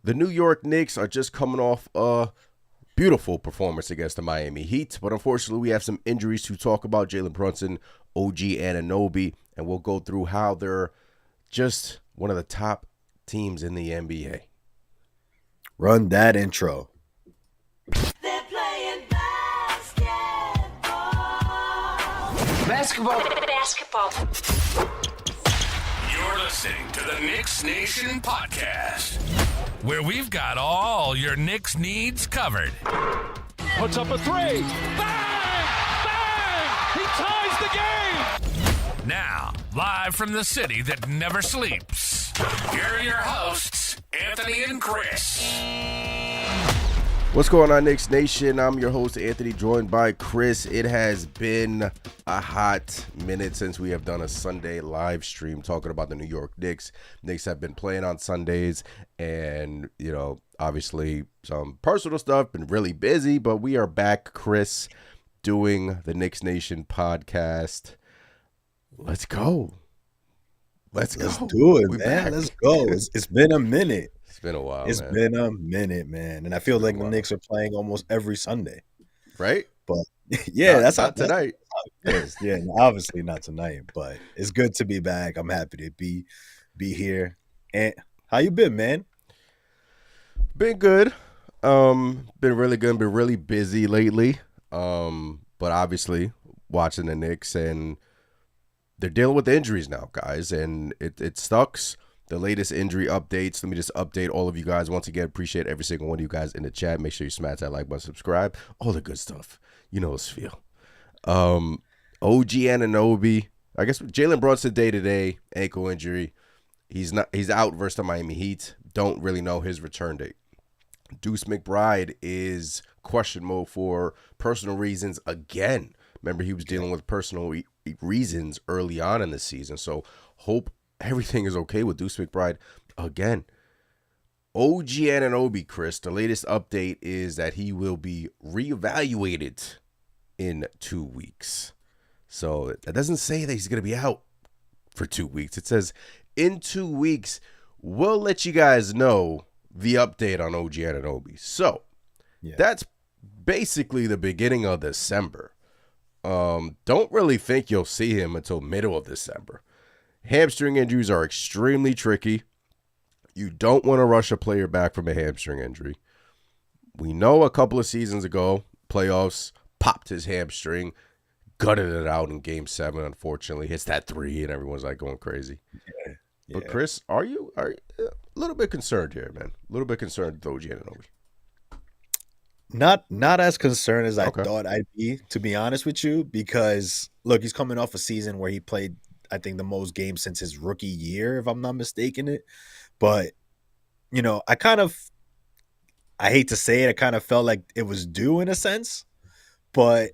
The New York Knicks are just coming off a beautiful performance against the Miami Heat, but unfortunately we have some injuries to talk about. Jalen Brunson, OG Anunoby, and we'll go through how they're just one of the top teams in the NBA. Run that intro. They're playing basketball. Basketball. You're listening to the Knicks Nation podcast, where we've got all your Knicks needs covered. Puts up a three. Bang! Bang! He ties the game! Now, live from the city that never sleeps, here are your hosts, Anthony and Chris. What's going on, Knicks Nation? I'm your host, Anthony, joined by Chris. It has been a hot minute since we have done a Sunday live stream talking about the New York Knicks. Knicks have been playing on Sundays and, obviously some personal stuff, been really busy, but we are back, Chris, doing the Knicks Nation podcast. Let's go. Let's do it, we man. back. Let's go. It's been a minute. It's been a while, It's man. been a minute, man. And I feel like the Knicks are playing almost every Sunday. Right? But yeah, Not that's how tonight. it is. Yeah, obviously not tonight, but it's good to be back. I'm happy to be here. And how you been, man? Been good. Been really good. Been really busy lately. But obviously watching the Knicks, and they're dealing with the injuries now, guys, and it sucks. The latest injury updates. Let me just update all of you guys once again. Appreciate every single one of you guys in the chat. Make sure you smash that like button, subscribe, all the good stuff. You know what's feel. OG Anunoby. I guess Jalen Brunson day-to-day ankle injury. He's out versus the Miami Heat. Don't really know his return date. Deuce McBride is question mode for personal reasons again. Remember, he was dealing with personal reasons early on in the season. So hope everything is okay with Deuce McBride again. OG Anunoby, Chris, the latest update is that he will be reevaluated in 2 weeks. So that doesn't say that he's going to be out for 2 weeks. It says in 2 weeks, we'll let you guys know the update on OG Anunoby. So that's basically the beginning of December. Don't really think you'll see him until middle of December. Hamstring injuries are extremely tricky. You don't want to rush a player back from a hamstring injury. We know a couple of seasons ago, playoffs, popped his hamstring, gutted it out in Game 7, unfortunately. Hits that 3, and everyone's like going crazy. Yeah. But Chris, are you a little bit concerned here, man? A little bit concerned with OG Anunoby. Not as concerned as I thought I'd be, to be honest with you, because look, he's coming off a season where he played, I think, the most games since his rookie year, if I'm not mistaken it. But, I hate to say it, I kind of felt like it was due in a sense, but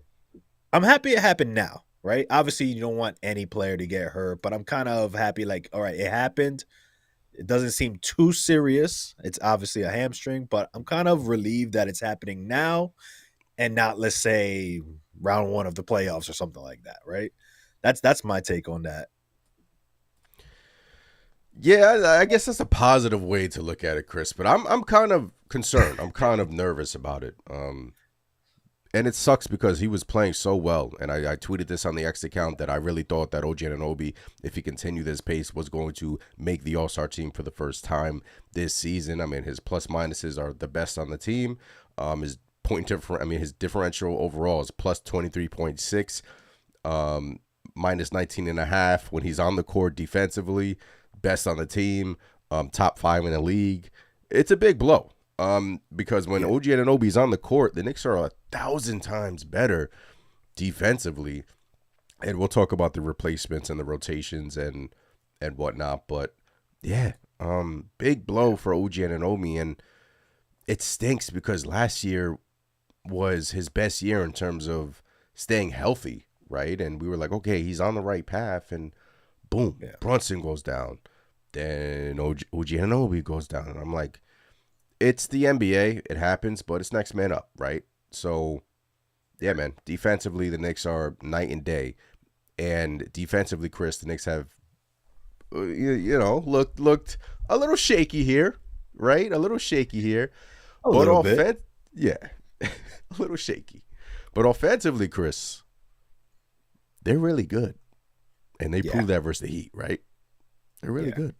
I'm happy it happened now, right? Obviously, you don't want any player to get hurt, but I'm kind of happy, like, all right, it happened. It doesn't seem too serious. It's obviously a hamstring, but I'm kind of relieved that it's happening now and not, let's say, round 1 of the playoffs or something like that, right? That's my take on that. Yeah, I guess that's a positive way to look at it, Chris. But I'm kind of concerned. I'm kind of nervous about it. And it sucks because he was playing so well. And I tweeted this on the X account that I really thought that OG Anunoby, if he continued this pace, was going to make the All-Star team for the first time this season. I mean, his plus minuses are the best on the team. His his differential overall is plus 23.6, minus 19.5 when he's on the court defensively. Best on the team, top 5 in the league. It's a big blow because when OG Anunoby's on the court, the Knicks are 1,000 times better defensively. And we'll talk about the replacements and the rotations and whatnot. But, big blow for OG Anunoby. And it stinks because last year was his best year in terms of staying healthy, right? And we were like, okay, he's on the right path, and boom, Brunson goes down. Then OG Anunoby goes down. And I'm like, it's the NBA. It happens, but it's next man up, right? So, yeah, man, defensively, the Knicks are night and day. And defensively, Chris, the Knicks have, looked a little shaky here. right? A little shaky here. A But little bit. yeah, a little shaky. But offensively, Chris, they're really good. And they Yeah. proved that versus the Heat, right? They're really Yeah. good.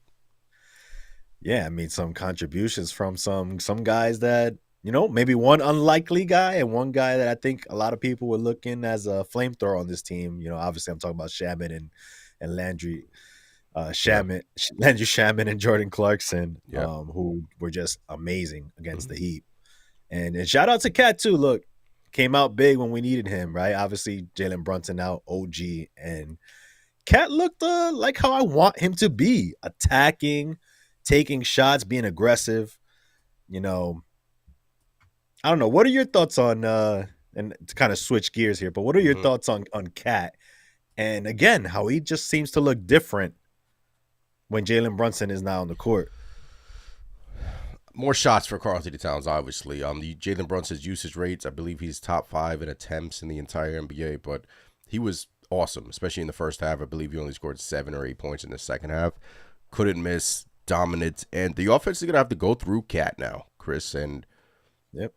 Yeah, I mean some contributions from some guys that, maybe one unlikely guy and one guy that I think a lot of people were looking as a flamethrower on this team. Obviously I'm talking about Shaman and Landry Yeah. Landry Shaman and Jordan Clarkson, Yeah. who were just amazing against the Mhm. Heat. And shout out to Cat too. Look, came out big when we needed him, right? Obviously Jalen Brunson out, OG, and Cat looked like how I want him to be, attacking, taking shots, being aggressive. I don't know. What are your thoughts on and to kind of switch gears here, but what are your Mhm. thoughts on Cat? And again, how he just seems to look different when Jalen Brunson is now on the court. More shots for Karl Anthony Towns, obviously. The Jalen Brunson's usage rates, I believe he's top 5 in attempts in the entire NBA, but he was awesome, especially in the first half. I believe he only scored 7 or 8 points in the second half. Couldn't miss, dominant, and the offense is gonna have to go through Cat now, Chris. And Yep.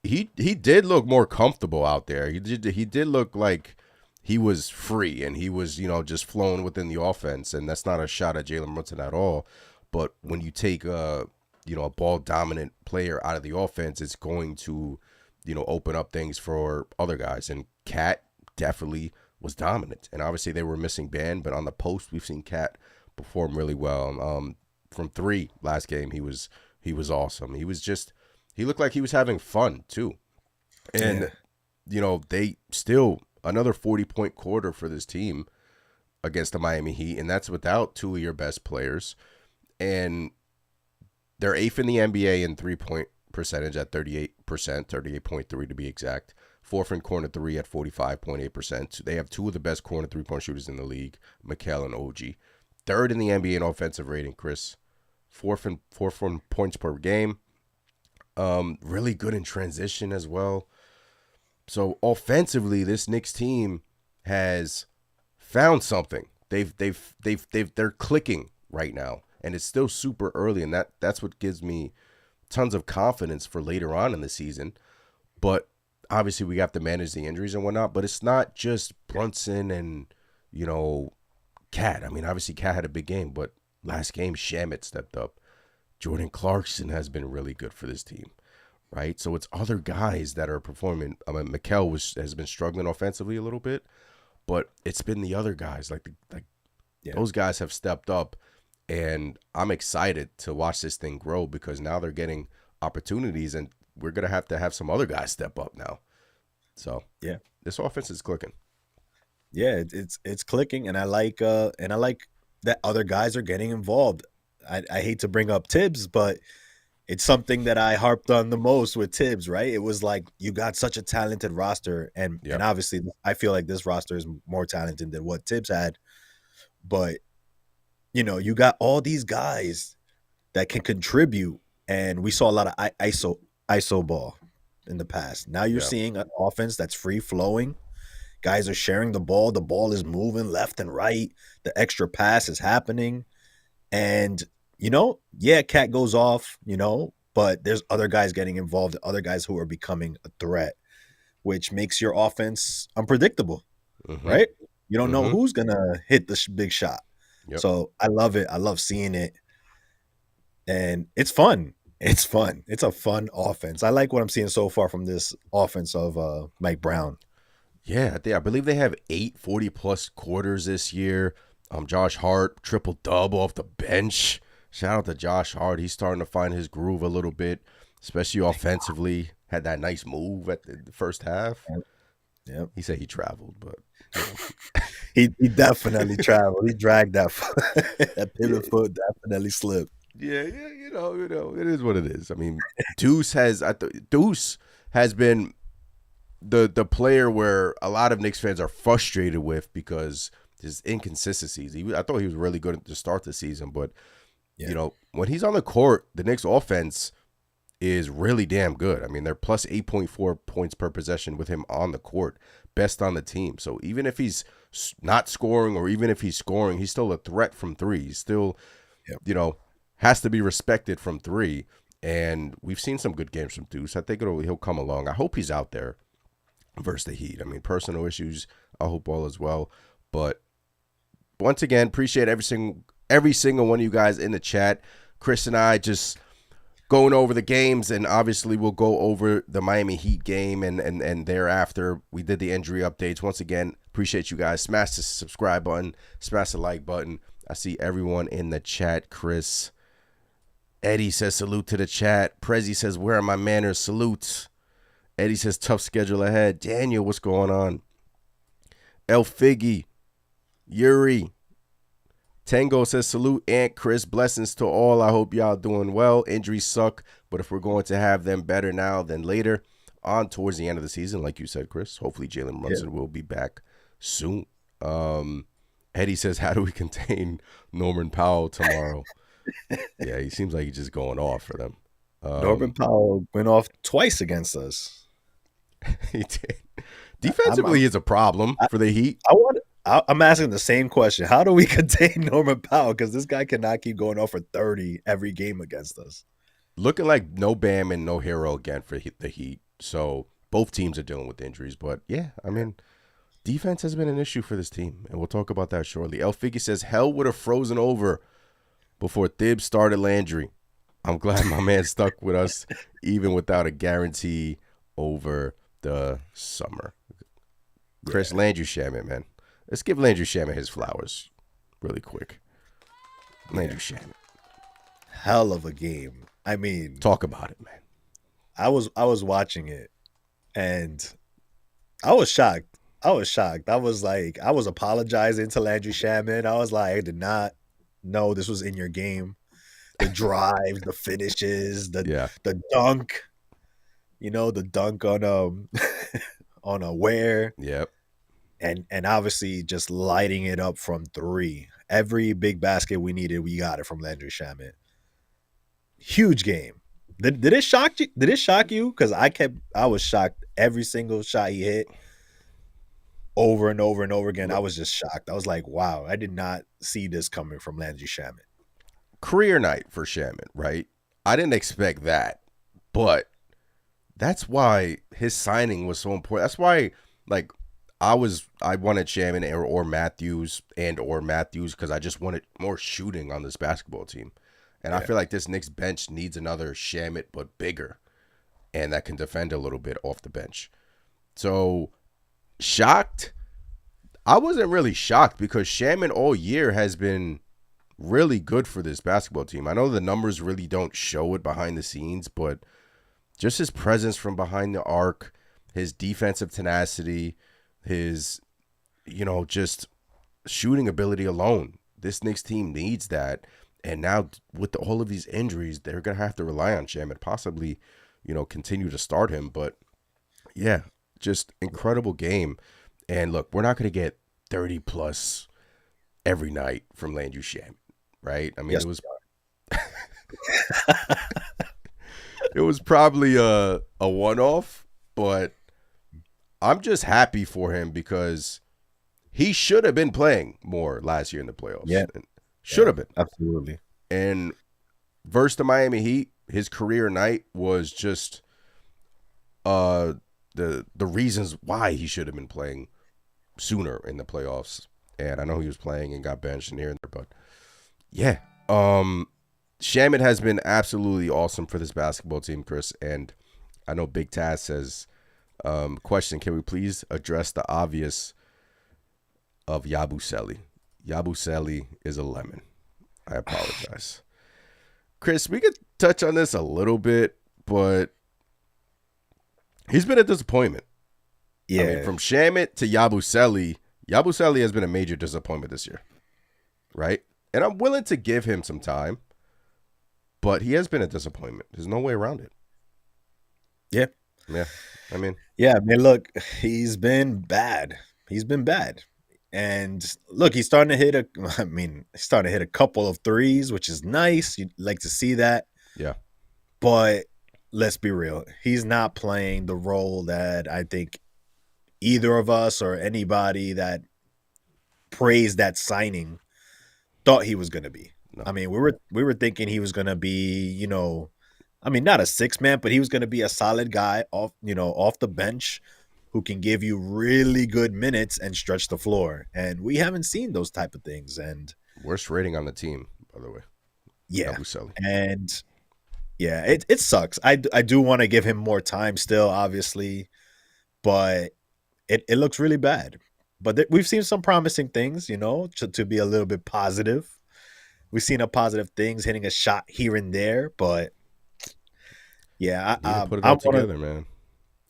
He did look more comfortable out there. He did look like he was free and he was just flowing within the offense. And that's not a shot at Jalen Brunson at all. But when you take a ball dominant player out of the offense, it's going to open up things for other guys. And Cat definitely was dominant. And obviously they were missing Ban, but on the post we've seen Cat perform really well. From 3 last game he was awesome. He looked like he was having fun too. And they still another 40-point quarter for this team against the Miami Heat, and that's without 2 of your best players. And they're 8th in the NBA in 3-point percentage at 38%, 38.3 to be exact. 4th in corner 3 at 45.8%. They have 2 of the best corner 3-point shooters in the league, Mikal and OG. 3rd in the NBA in offensive rating, Chris. 4th in points per game. Really good in transition as well. So offensively, this Knicks team has found something. They're clicking right now, and it's still super early, and that's what gives me tons of confidence for later on in the season. But obviously, we have to manage the injuries and whatnot. But it's not just Brunson and Cat. I mean, obviously, Cat had a big game, but last game, Shamet stepped up. Jordan Clarkson has been really good for this team, right? So it's other guys that are performing. I mean, Mikal has been struggling offensively a little bit, but it's been the other guys. Those guys have stepped up, and I'm excited to watch this thing grow because now they're getting opportunities, and we're gonna have to have some other guys step up now. So Yeah. this offense is clicking. Yeah, it's clicking, and I like that other guys are getting involved. I hate to bring up Tibbs, but it's something that I harped on the most with Tibbs, right? It was like you got such a talented roster, and Yep. obviously I feel like this roster is more talented than what Tibbs had. But you got all these guys that can contribute, and we saw a lot of ISO ball in the past. Now you're Yeah. seeing an offense that's free flowing. Guys are sharing the ball. The ball is moving left and right. The extra pass is happening. And, Cat goes off, but there's other guys getting involved, other guys who are becoming a threat, which makes your offense unpredictable, Mhm. right? You don't know Mhm. who's going to hit the big shot. Yep. So I love it. I love seeing it. And it's fun. It's fun. It's a fun offense. I like what I'm seeing so far from this offense of Mike Brown. Yeah, I believe they have 8 40-plus quarters this year. Josh Hart, triple-double off the bench. Shout out to Josh Hart. He's starting to find his groove a little bit, especially offensively. Had that nice move at the first half. Yep. He said he traveled, but He definitely traveled. He dragged that that pivot foot definitely slipped. yeah, it is what it is. I mean, Deuce has been the player where a lot of Knicks fans are frustrated with because his inconsistencies. I thought he was really good to start the season, but when he's on the court, the Knicks offense is really damn good. I mean, they're plus 8.4 points per possession with him on the court, best on the team. So even if he's not scoring or even if he's scoring, he's still a threat from 3. He's still, has to be respected from 3. And we've seen some good games from Deuce. I think he'll come along. I hope he's out there versus the Heat. I mean, personal issues, I hope all is well. But once again, appreciate every single one of you guys in the chat. Chris and I just going over the games, and obviously we'll go over the Miami Heat game and thereafter. We did the injury updates. Once again, appreciate you guys. Smash the subscribe button. Smash the like button. I see everyone in the chat. Chris. Eddie says salute to the chat. Prezi says, where are my manners? Salutes. Eddie says tough schedule ahead. Daniel, what's going on? El Figgy. Yuri. Tango says salute Aunt Chris. Blessings to all. I hope y'all doing well. Injuries suck, but if we're going to have them better now than later, on towards the end of the season, like you said, Chris, hopefully Jalen Brunson will be back soon. Eddie says, how do we contain Norman Powell tomorrow? Yeah, he seems like he's just going off for them. Norman Powell went off twice against us. He did. Defensively, is a problem for the Heat. I'm asking the same question. How do we contain Norman Powell? Because this guy cannot keep going off for 30 every game against us. Looking like no Bam and no Hero again for the Heat. So both teams are dealing with injuries. But yeah, I mean, defense has been an issue for this team, and we'll talk about that shortly. El Figgy says, hell would have frozen over before Thibs started Landry. I'm glad my man stuck with us even without a guarantee over the summer. Chris, Landry Shamet, man. Let's give Landry Shamet his flowers really quick. Landry Shamet. Hell of a game. I mean, talk about it, man. I was watching it and I was shocked. I was apologizing to Landry Shamet. I was like, I did not know this was in your game. The drives, the finishes, the dunk. The dunk on on a Ware. Yep. And obviously just lighting it up from 3. Every big basket we needed, we got it from Landry Shamet. Huge game. Did it shock you? Did it shock you? Because I was shocked every single shot he hit over and over and over again. I was just shocked. I was like, wow, I did not see this coming from Landry Shamet. Career night for Shamet, right? I didn't expect that, but that's why his signing was so important. That's why, like, I wanted Shamet or Matthews because I just wanted more shooting on this basketball team. And I feel like this Knicks bench needs another Shamet, but bigger, and that can defend a little bit off the bench. So, shocked? I wasn't really shocked because Shamet all year has been really good for this basketball team. I know the numbers really don't show it behind the scenes, but just his presence from behind the arc, his defensive tenacity, his, just shooting ability alone. This Knicks team needs that. And now with all of these injuries, they're going to have to rely on Shamet, possibly, continue to start him. But, yeah, just incredible game. And, look, we're not going to get 30-plus every night from Landry Shamet, right? I mean, yes, it was probably a one-off, but I'm just happy for him because he should have been playing more last year in the playoffs. Yeah. Should have been. Absolutely. And versus the Miami Heat, his career night was just the reasons why he should have been playing sooner in the playoffs. And I know he was playing and got benched and here and there, but yeah. Shamet has been absolutely awesome for this basketball team, Chris. And I know Big Taz says, question, can we please address the obvious of Yabusele? Yabusele is a lemon. I apologize. Chris, we could touch on this a little bit, but he's been a disappointment. Yeah. I mean, from Shamet to Yabusele, Yabusele has been a major disappointment this year, right? And I'm willing to give him some time, but he has been a disappointment. There's no way around it. Yeah. Yeah. I mean, look, he's been bad. And look, he's starting to hit a couple of threes, which is nice. You'd like to see that. Yeah. But let's be real. He's not playing the role that I think either of us or anybody that praised that signing thought he was going to be. I mean, we were thinking he was gonna be, I mean, not a 6-man, but he was gonna be a solid guy off the bench who can give you really good minutes and stretch the floor. And we haven't seen those type of things. And Worst rating on the team, by the way. yeah, Yabusele. and yeah, it sucks. I do want to give him more time still, obviously, but it looks really bad. But we've seen some promising things, to be a little bit positive. We've seen a positive things, hitting a shot here and there, but yeah, Need to put it I all want to together, man.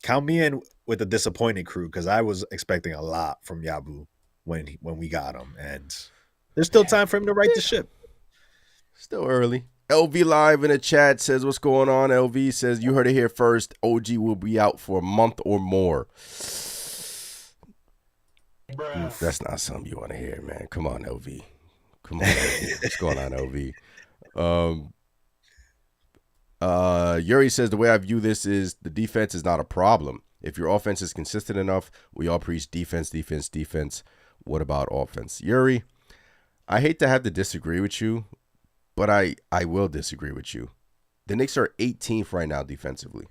count me in with the disappointed crew because I was expecting a lot from Yabu when we got him, and there's still time for him to right the ship. Still early. LV Live in the chat says, what's going on? LV says, you heard it here first. OG will be out for a month or more. Oof, that's not something you want to hear, man. Come on, LV. Come on, LV. What's going on, LV? Yuri says, the way I view this is the defense is not a problem. If your offense is consistent enough, we all preach defense, defense, defense. What about offense? Yuri, I hate to have to disagree with you, but I will disagree with you. The Knicks are 18th right now defensively.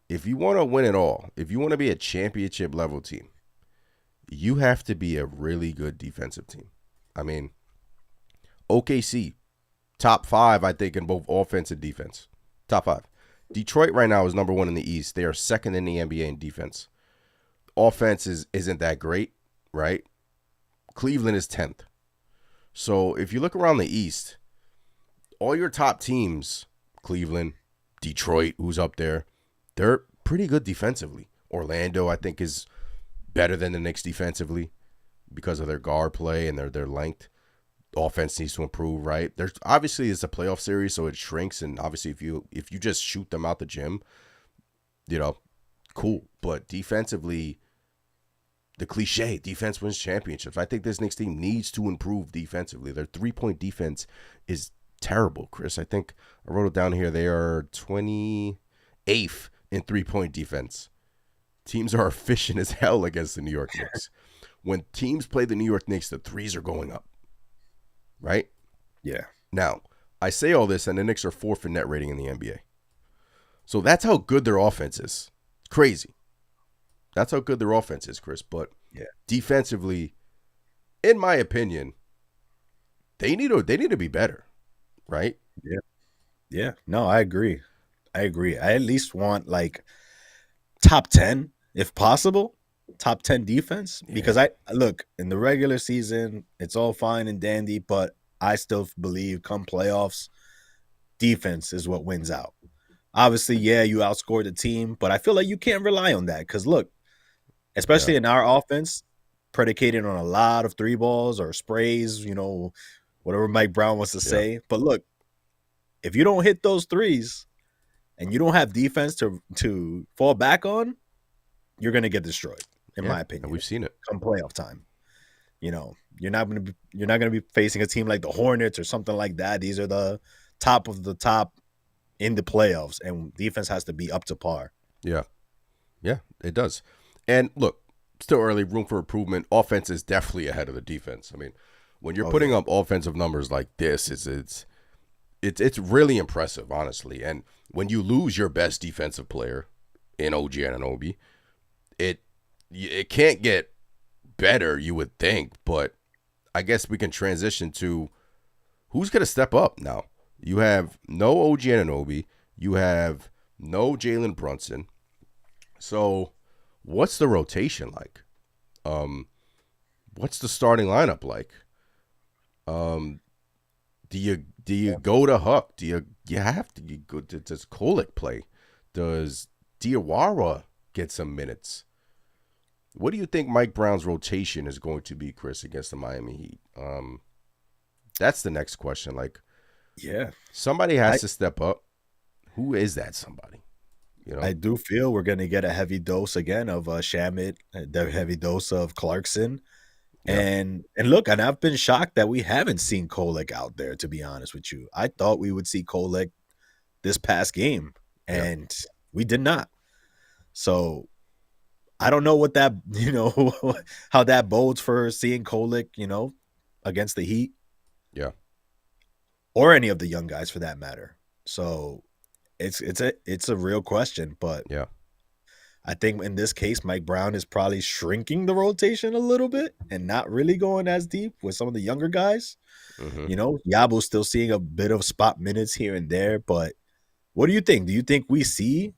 If you want to win it all, if you want to be a championship level team, you have to be a really good defensive team. I mean, OKC, top 5, I think, in both offense and defense. Top 5. Detroit right now is number 1 in the East. They are second in the NBA in defense. Offense isn't that great, right? Cleveland is 10th. So if you look around the East, all your top teams, Cleveland, Detroit, who's up there, they're pretty good defensively. Orlando, I think, is better than the Knicks defensively because of their guard play and their length. Offense needs to improve, right? There's obviously it's a playoff series, so it shrinks, and obviously if you just shoot them out the gym, cool. But defensively, the cliche, defense wins championships. I think this Knicks team needs to improve defensively. Their 3-point defense is terrible, Chris. I think I wrote it down here. They are 28th in 3-point defense. Teams are efficient as hell against the New York Knicks. When teams play the New York Knicks, the threes are going up. Right? Yeah. Now, I say all this, and the Knicks are 4th in net rating in the NBA. So that's how good their offense is. Crazy. That's how good their offense is, Chris. But defensively, in my opinion, they need to be better. Right? Yeah. Yeah. No, I agree. I at least want like top 10, if possible. Top 10 defense, because I look in the regular season, it's all fine and dandy, but I still believe come playoffs, defense is what wins out. Obviously, you outscored the team, but I feel like you can't rely on that because look, especially in our offense, predicated on a lot of 3 balls or sprays, whatever Mike Brown wants to say. But look, if you don't hit those threes and you don't have defense to fall back on, you're gonna get destroyed. In my opinion, and we've seen it come playoff time. You're not gonna be facing a team like the Hornets or something like that. These are the top of the top in the playoffs, and defense has to be up to par. Yeah, it does. And look, still early, room for improvement. Offense is definitely ahead of the defense. I mean, when you're putting up offensive numbers like this, it's really impressive, honestly. And when you lose your best defensive player in OG Anunoby, it can't get better, you would think, but I guess we can transition to who's going to step up now. You have no OG Anunoby. You have no Jalen Brunson. So what's the rotation like? What's the starting lineup like? Do you go to Huck? Do you have to go? Does Kolek play? Does Diawara get some minutes? What do you think Mike Brown's rotation is going to be, Chris, against the Miami Heat? That's the next question. Like, somebody has to step up. Who is that somebody? I do feel we're going to get a heavy dose again of Shamit, the heavy dose of Clarkson. And look, and I've been shocked that we haven't seen Kolek out there, to be honest with you. I thought we would see Kolek this past game, and we did not. So I don't know what that, how that bodes for seeing Kolek, against the Heat. Yeah. or any of the young guys for that matter. So it's a real question, but Yeah. I think in this case, Mike Brown is probably shrinking the rotation a little bit and not really going as deep with some of the younger guys. Hmm. Yabo's still seeing a bit of spot minutes here and there, but what do you think? Do you think we see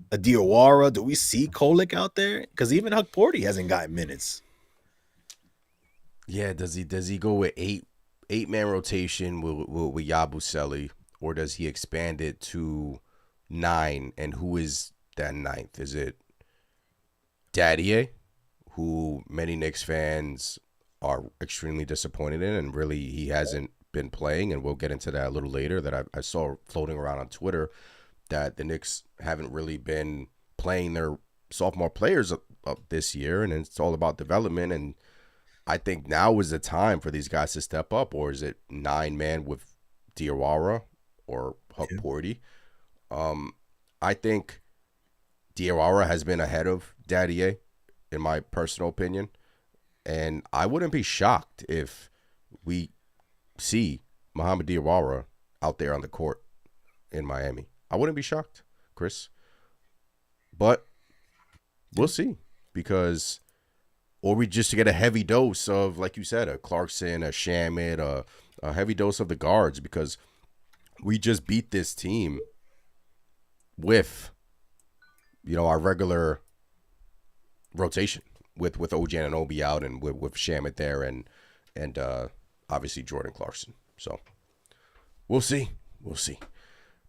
a Diawara? Do we see Kolick out there? Because even Huck Porty hasn't gotten minutes. Yeah. Does he go with eight-man rotation with Yabusele, or does he expand it to 9? And who is that ninth? Is it Daddier, who many Knicks fans are extremely disappointed in, and really he hasn't been playing, and we'll get into that a little later, that I saw floating around on Twitter, that the Knicks haven't really been playing their sophomore players up this year, and it's all about development. And I think now is the time for these guys to step up. Or is it 9-man with Diawara or Huck Porty? I think Diawara has been ahead of Daddier, in my personal opinion. And I wouldn't be shocked if we see Muhammad Diawara out there on the court in Miami. I wouldn't be shocked, Chris. But we'll see. Because, or we just get a heavy dose of, like you said, a Clarkson, a Shamit, a heavy dose of the guards, because we just beat this team with, our regular rotation with OG Anunoby out, and with Shamit there, and obviously Jordan Clarkson. So we'll see.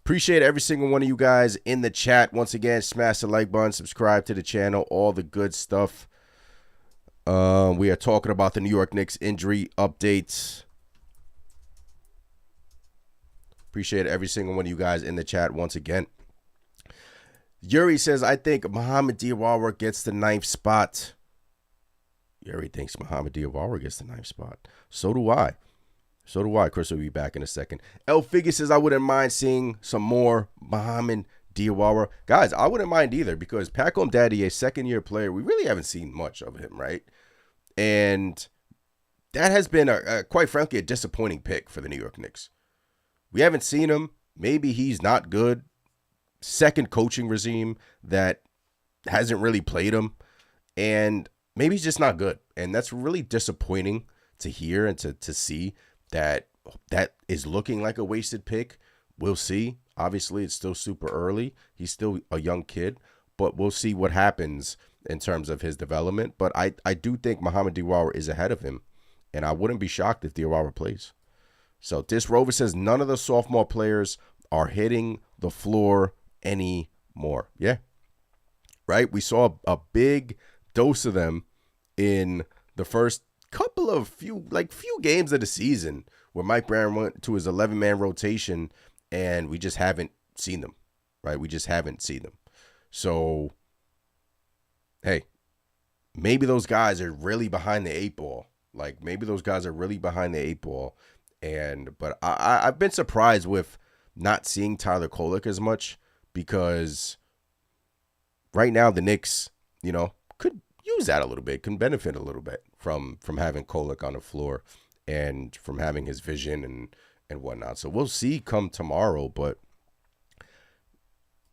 Appreciate every single one of you guys in the chat. Once again, smash the like button, subscribe to the channel, all the good stuff. We are talking about the New York Knicks injury updates. Appreciate every single one of you guys in the chat once again. Yuri says, I think Muhammad Diawara gets the 9th spot. Yuri thinks Muhammad Diawara gets the 9th spot. So do I. Chris will be back in a second. El Figgy says, I wouldn't mind seeing some more Muhammad Diawara. Guys, I wouldn't mind either, because Pacom Daddy, a second-year player, we really haven't seen much of him, right? And that has been, quite frankly, a disappointing pick for the New York Knicks. We haven't seen him. Maybe he's not good. Second coaching regime that hasn't really played him, and maybe he's just not good. And that's really disappointing to hear and to see that is looking like a wasted pick. We'll see. Obviously, it's still super early. He's still a young kid, but we'll see what happens in terms of his development. But I do think Muhammad Diawara is ahead of him, and I wouldn't be shocked if Diawara plays. So Dis Rover says none of the sophomore players are hitting the floor anymore. Yeah. Right? We saw a big dose of them in the first few games of the season, where Mike Brown went to his 11-man rotation, and we just haven't seen them. Right? We just haven't seen them. So, hey, maybe those guys are really behind the 8 ball. But I've been surprised with not seeing Tyler Kolick as much, because right now the Knicks, could use that a little bit, can benefit a little bit from having Kolick on the floor and from having his vision and whatnot. So we'll see come tomorrow, but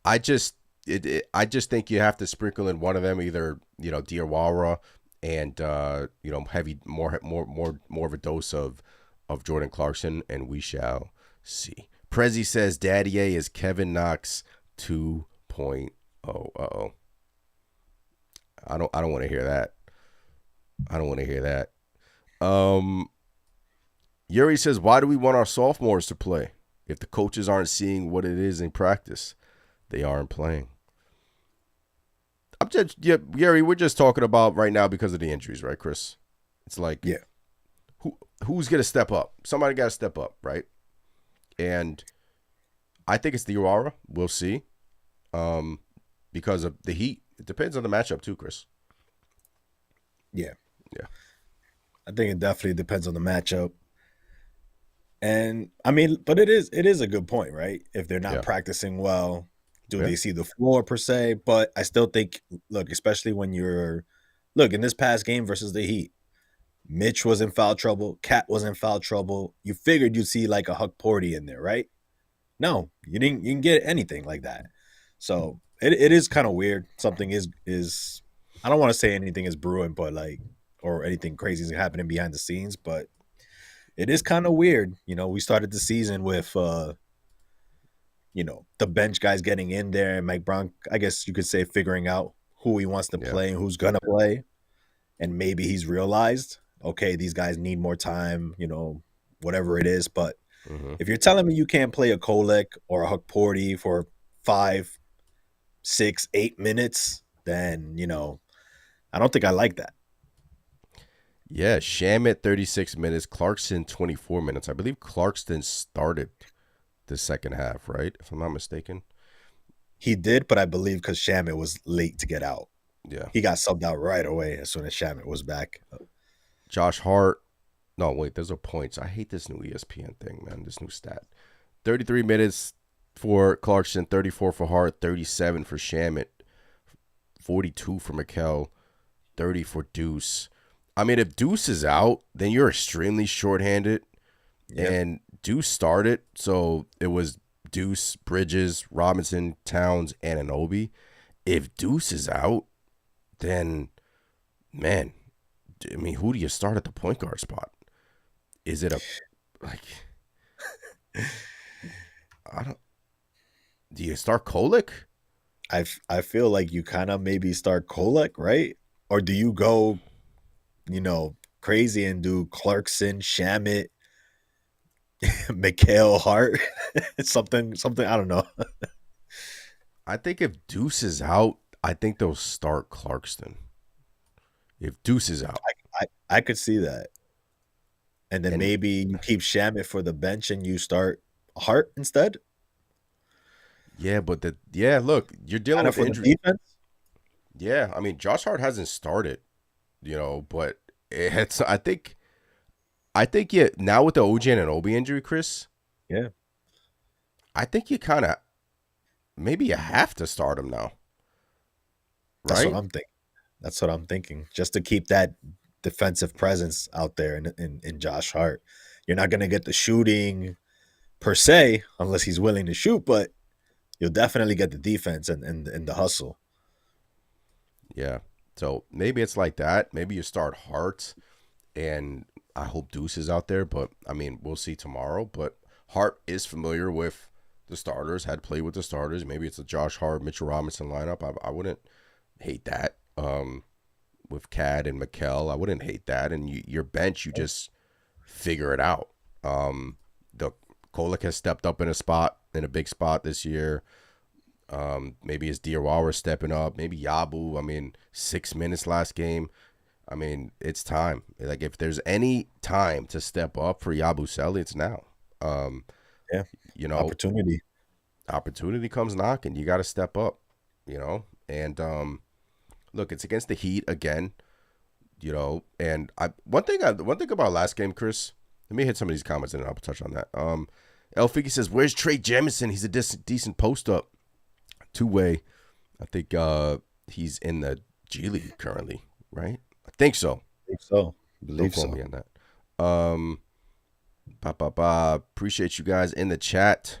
I just think you have to sprinkle in one of them, either Diawara and heavy more of a dose of Jordan Clarkson, and we shall see. Prezi says Daddier is Kevin Knox 2.0. Uh-oh. I don't want to hear that. Yuri says, why do we want our sophomores to play if the coaches aren't seeing what it is in practice? They aren't playing. Yuri, we're just talking about right now because of the injuries, right, Chris? It's like, yeah, who's gonna step up? Somebody got to step up, right? And I think it's Diawara. We'll see. Because of the Heat. It depends on the matchup too, Chris. Yeah. Yeah. I think it definitely depends on the matchup. And I mean, but it is a good point, right? If they're not practicing well, do they see the floor per se? But I still think, look, especially when in this past game versus the Heat, Mitch was in foul trouble. Cat was in foul trouble. You figured you'd see like a Huck Porty in there, right? No, you didn't. You didn't get anything like that. So it is kind of weird. Something is. I don't want to say anything is brewing, but like, or anything crazy is happening behind the scenes, but it is kind of weird. We started the season with the bench guys getting in there, and Mike Brown, I guess you could say, figuring out who he wants to Yeah. play and who's gonna play. And maybe he's realized, okay, these guys need more time, whatever it is. But Mm-hmm. if you're telling me you can't play a Kolek or a Huck Porty for 5, 6, 8 minutes, then I don't think I like that. Yeah, Shamit 36 minutes, Clarkson 24 minutes. I believe Clarkson started the second half, right? If I'm not mistaken. He did, but I believe because Shamit was late to get out. Yeah. He got subbed out right away as soon as Shamit was back. Josh Hart. No, wait, those are points. I hate this new ESPN thing, man. This new stat. 33 minutes for Clarkson, 34 for Hart, 37 for Shamit, 42 for Mikel, 30 for Deuce. I mean, if Deuce is out, then you're extremely shorthanded. Yeah. And Deuce started, so it was Deuce, Bridges, Robinson, Towns, and Anunoby. If Deuce is out, then, man, I mean, who do you start at the point guard spot? Is it do you start Kolek? I feel like you kind of maybe start Kolek, right? Or do you go, crazy and do Clarkson, Shamit, Mikhail Hart, something, I don't know. I think if Deuce is out, I think they'll start Clarkson. If Deuce is out. I could see that. And then maybe you keep Shamit for the bench and you start Hart instead. Yeah, but look, you're dealing Kind with of for injury. the defense. Yeah, I mean, Josh Hart hasn't started, but it's I think yeah, now with the OG Anunoby injury, Chris. Yeah. I think you kind of maybe you have to start him now. That's Right? what I'm thinking. Just to keep that defensive presence out there in Josh Hart. You're not going to get the shooting per se unless he's willing to shoot, but you'll definitely get the defense and the hustle. Yeah. So maybe it's like that. Maybe you start Hart, and I hope Deuce is out there, but I mean, we'll see tomorrow. But Hart is familiar with the starters, had played with the starters. Maybe it's a Josh Hart, Mitchell Robinson lineup. I wouldn't hate that. With Cad and Mikel, I wouldn't hate that. And your bench, you just figure it out. The Kolek has stepped up in a big spot this year. Maybe it's Diawara stepping up. Maybe Yabu. I mean, 6 minutes last game. I mean, it's time. Like, if there's any time to step up for Yabusele, it's now. Yeah. Opportunity comes knocking. You got to step up, And look, it's against the Heat again, And one thing about last game, Chris. Let me hit some of these comments and then I'll touch on that. El Figgy says, "Where's Trey Jemison? He's a decent post up, 2-way. I think he's in the G League currently, right? I think so. Believe so. Me on that. Appreciate you guys in the chat.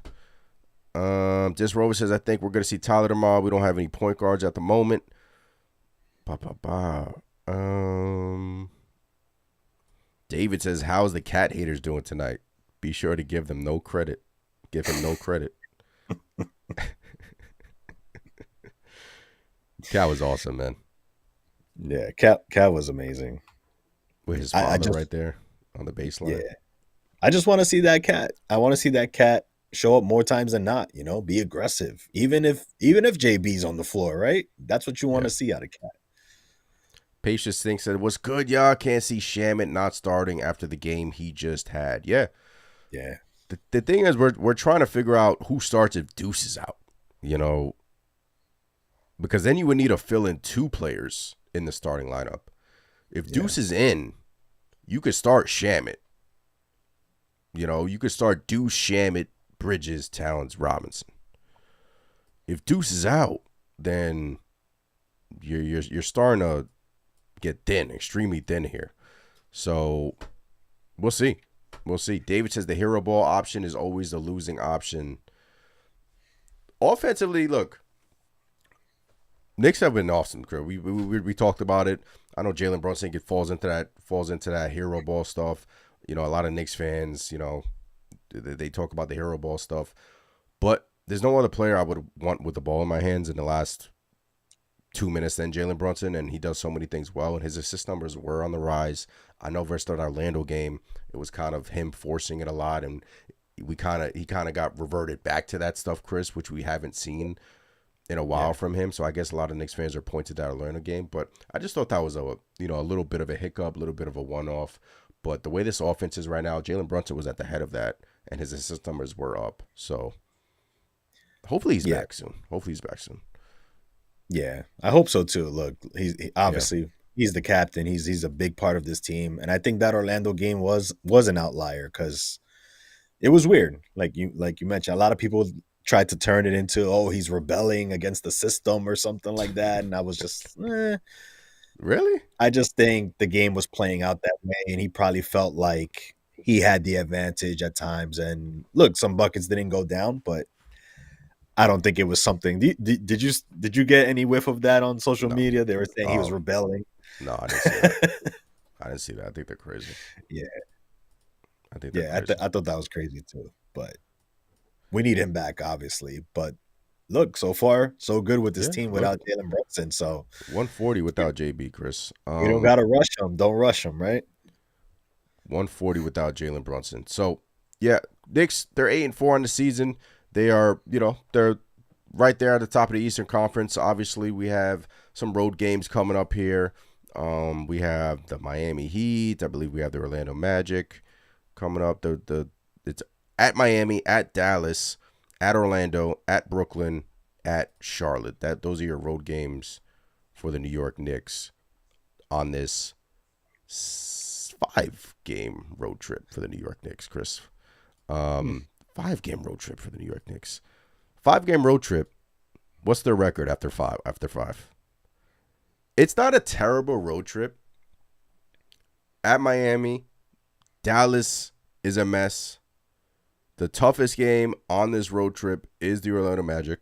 This Rover says, I think we're gonna see Tyler tomorrow. We don't have any point guards at the moment. David says, how's the cat haters doing tonight? Be sure to give them no credit. Give him no credit. Cat was awesome, man. Yeah, Cat was amazing. With his father right there on the baseline. Yeah. I just want to see that cat. I want to see that cat show up more times than not, be aggressive. Even if JB's on the floor, right? That's what you want to see out of Cat. Patience thinks that it was good, y'all. Can't see Shamit not starting after the game he just had. Yeah. Yeah. The thing is, we're trying to figure out who starts if Deuce is out, because then you would need to fill in 2 players in the starting lineup. If Deuce is in, you could start Shamit. You could start Deuce, Shamit, Bridges, Towns, Robinson. If Deuce is out, then you're starting to get thin, extremely thin here. So we'll see. We'll see. David says the hero ball option is always the losing option. Offensively, look, Knicks have been awesome, Chris. We talked about it. I know Jalen Brunson falls into that hero ball stuff. A lot of Knicks fans, they talk about the hero ball stuff, but there's no other player I would want with the ball in my hands in the last 2 minutes than Jalen Brunson, and he does so many things well, and his assist numbers were on the rise. I know versus that Orlando game, it was kind of him forcing it a lot, and he kind of got reverted back to that stuff, Chris, which we haven't seen in a while from him. So I guess a lot of Knicks fans are pointed that Orlando game, but I just thought that was a little bit of a hiccup, a little bit of a one-off. But the way this offense is right now, Jalen Brunson was at the head of that, and his assist numbers were up. So hopefully he's back soon. Yeah, I hope so too. Look, obviously he's the captain. He's a big part of this team, and I think that Orlando game was an outlier because it was weird. Like you mentioned, a lot of people tried to turn it into, he's rebelling against the system or something like that, and I was just, Really? I just think the game was playing out that way, and he probably felt like he had the advantage at times. And look, some buckets didn't go down, but I don't think it was something. Did you get any whiff of that on social media? They were saying he was rebelling. No, I didn't see that. I didn't see that. I think they're crazy. Yeah, I think they're crazy. I thought that was crazy too. But we need him back, obviously. But look, so far so good with this team without Jalen Brunson. So 140 without JB, Chris. You don't gotta rush him. Don't rush him, right? 140 without Jalen Brunson. So yeah, Knicks, they're 8-4 on the season. They are, they're right there at the top of the Eastern Conference. Obviously, we have some road games coming up here. We have the Miami Heat. I believe we have the Orlando Magic coming up. It's at Miami, at Dallas, at Orlando, at Brooklyn, at Charlotte. Those are your road games for the New York Knicks on this 5-game road trip for the New York Knicks, Chris. 5-game road trip for the New York Knicks. 5-game road trip. What's their record after five? It's not a terrible road trip. At Miami, Dallas is a mess. The toughest game on this road trip is the Orlando Magic.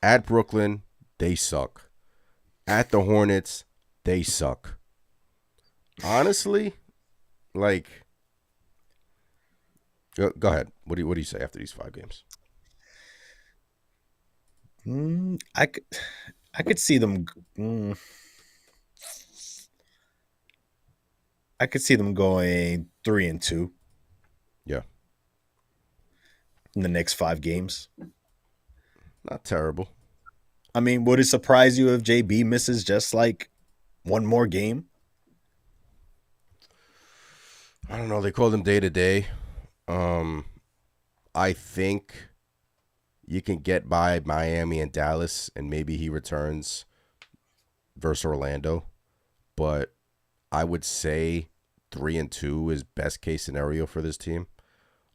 At Brooklyn, they suck. At the Hornets, they suck. Honestly, go ahead. What do you say after these 5 games? I could see them. I could see them going 3-2. Yeah, in the next 5 games. Not terrible. I mean, would it surprise you if JB misses just like one more game? I don't know. They called him day to day. I think you can get by Miami and Dallas, and maybe he returns versus Orlando. But I would say 3-2 is best case scenario for this team.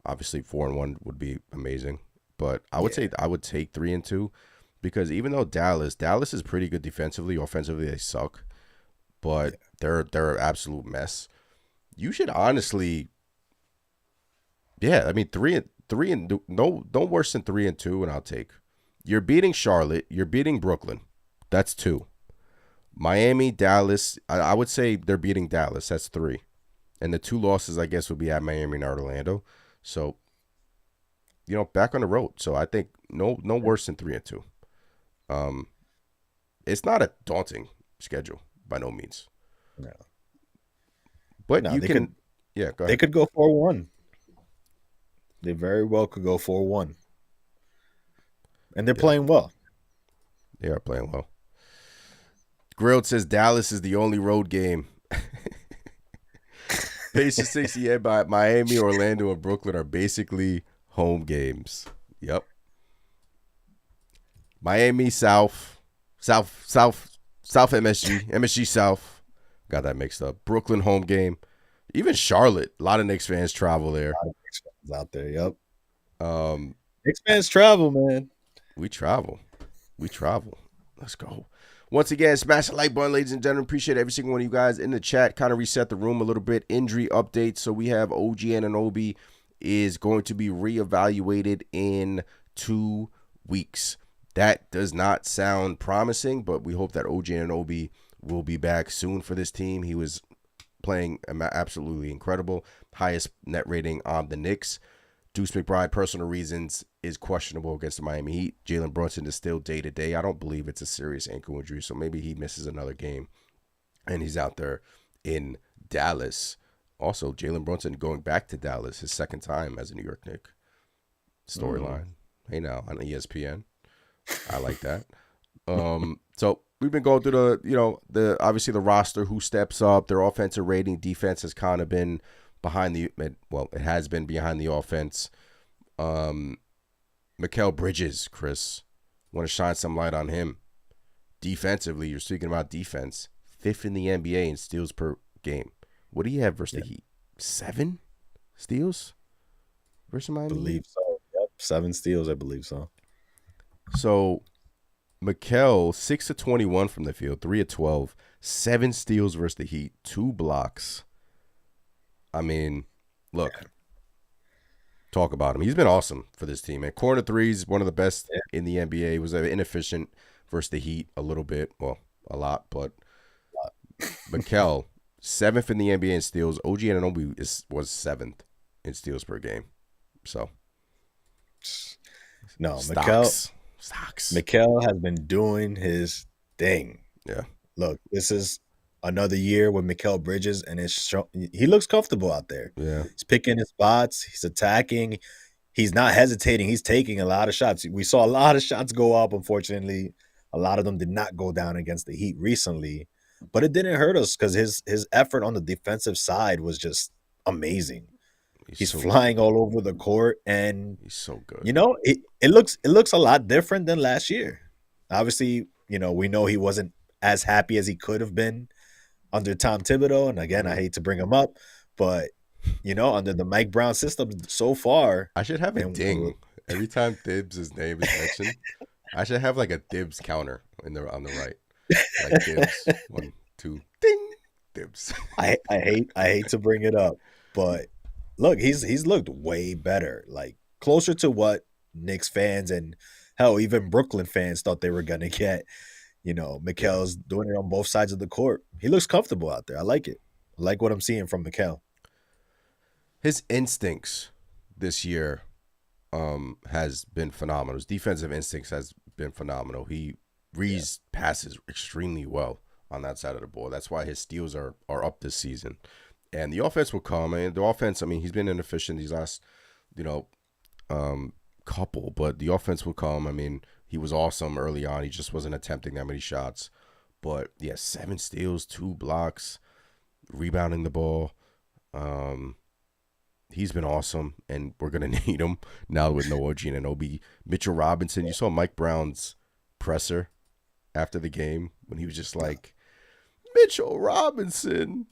Obviously, 4-1 would be amazing, but I would say I would take 3-2 because even though Dallas is pretty good defensively, offensively they suck, but they're an absolute mess. You should honestly, I mean 3 and no worse than 3-2, and I'll take. You're beating Charlotte, you're beating Brooklyn, that's 2. Miami, Dallas, I would say they're beating Dallas, that's 3, and the 2 losses I guess would be at Miami and Orlando. So, back on the road. So I think no worse than 3-2. It's not a daunting schedule by no means. No. But you can, go ahead. They could go 4-1. They very well could go 4-1. And they're playing well. They are playing well. Grilled says Dallas is the only road game. Pacers 68 by Miami, Orlando, and Brooklyn are basically home games. Yep. Miami, South MSG South. Got that mixed up. Brooklyn home game. Even Charlotte. A lot of Knicks fans travel there. A lot of Knicks fans out there. Yep. Knicks fans travel, man. We travel. Let's go. Once again, smash the like button, ladies and gentlemen. Appreciate every single one of you guys in the chat. Kind of reset the room a little bit. Injury update. So we have OG Anunoby is going to be reevaluated in 2 weeks. That does not sound promising, but we hope that OG Anunoby will be back soon for this team. He was playing absolutely incredible. Highest net rating on the Knicks. Deuce McBride, personal reasons, is questionable against the Miami Heat. Jalen Brunson is still day-to-day. I don't believe it's a serious ankle injury, so maybe he misses another game, and he's out there in Dallas. Also, Jalen Brunson going back to Dallas, his second time as a New York Knick. Storyline. Hey, now, on ESPN. I like that. So we've been going through the obviously the roster, who steps up, their offensive rating. Defense has kind of been behind it has been behind the offense. Mikal Bridges, Chris, want to shine some light on him. Defensively, you're speaking about defense, 5th in the NBA in steals per game. What do you have versus the Heat? 7 steals versus Miami? I believe so. Yep, 7 steals, I believe so. So Mikal, 6 of 21 from the field, 3 of 12, 7 steals versus the Heat, 2 blocks. I mean, look, talk about him. He's been awesome for this team. And corner threes, one of the best in the NBA. He was inefficient versus the Heat a little bit. Well, a lot, but Mikal, 7th in the NBA in steals. OG Anunoby was 7th in steals per game. So, no, stocks. Mikal has been doing his thing. Yeah. Look, this is another year with Mikal Bridges, and he looks comfortable out there. Yeah. He's picking his spots. He's attacking. He's not hesitating. He's taking a lot of shots. We saw a lot of shots go up. Unfortunately, a lot of them did not go down against the Heat recently, but it didn't hurt us because his effort on the defensive side was just amazing. He's so flying all over the court, and he's so good. It looks a lot different than last year. Obviously, we know he wasn't as happy as he could have been under Tom Thibodeau, and again, I hate to bring him up, but under the Mike Brown system so far, I should have a ding every time Thibs' name is mentioned. I should have like a Thibs counter on the right, like Thibs 1, 2, ding, Thibs. I hate to bring it up, but look, he's looked way better, like closer to what Knicks fans and hell even Brooklyn fans thought they were gonna get. Mikal's doing it on both sides of the court. He looks comfortable out there. I like it. I like what I'm seeing from Mikal. His instincts this year has been phenomenal. His defensive instincts has been phenomenal. He reads passes extremely well on that side of the ball. That's why his steals are up this season. And the offense will come. And the offense, he's been inefficient these last, couple, but the offense will come. He was awesome early on. He just wasn't attempting that many shots. But, 7 steals, 2 blocks, rebounding the ball. He's been awesome, and we're going to need him now with no OG Anunoby. Mitchell Robinson, you saw Mike Brown's presser after the game when he was just like, Mitchell Robinson,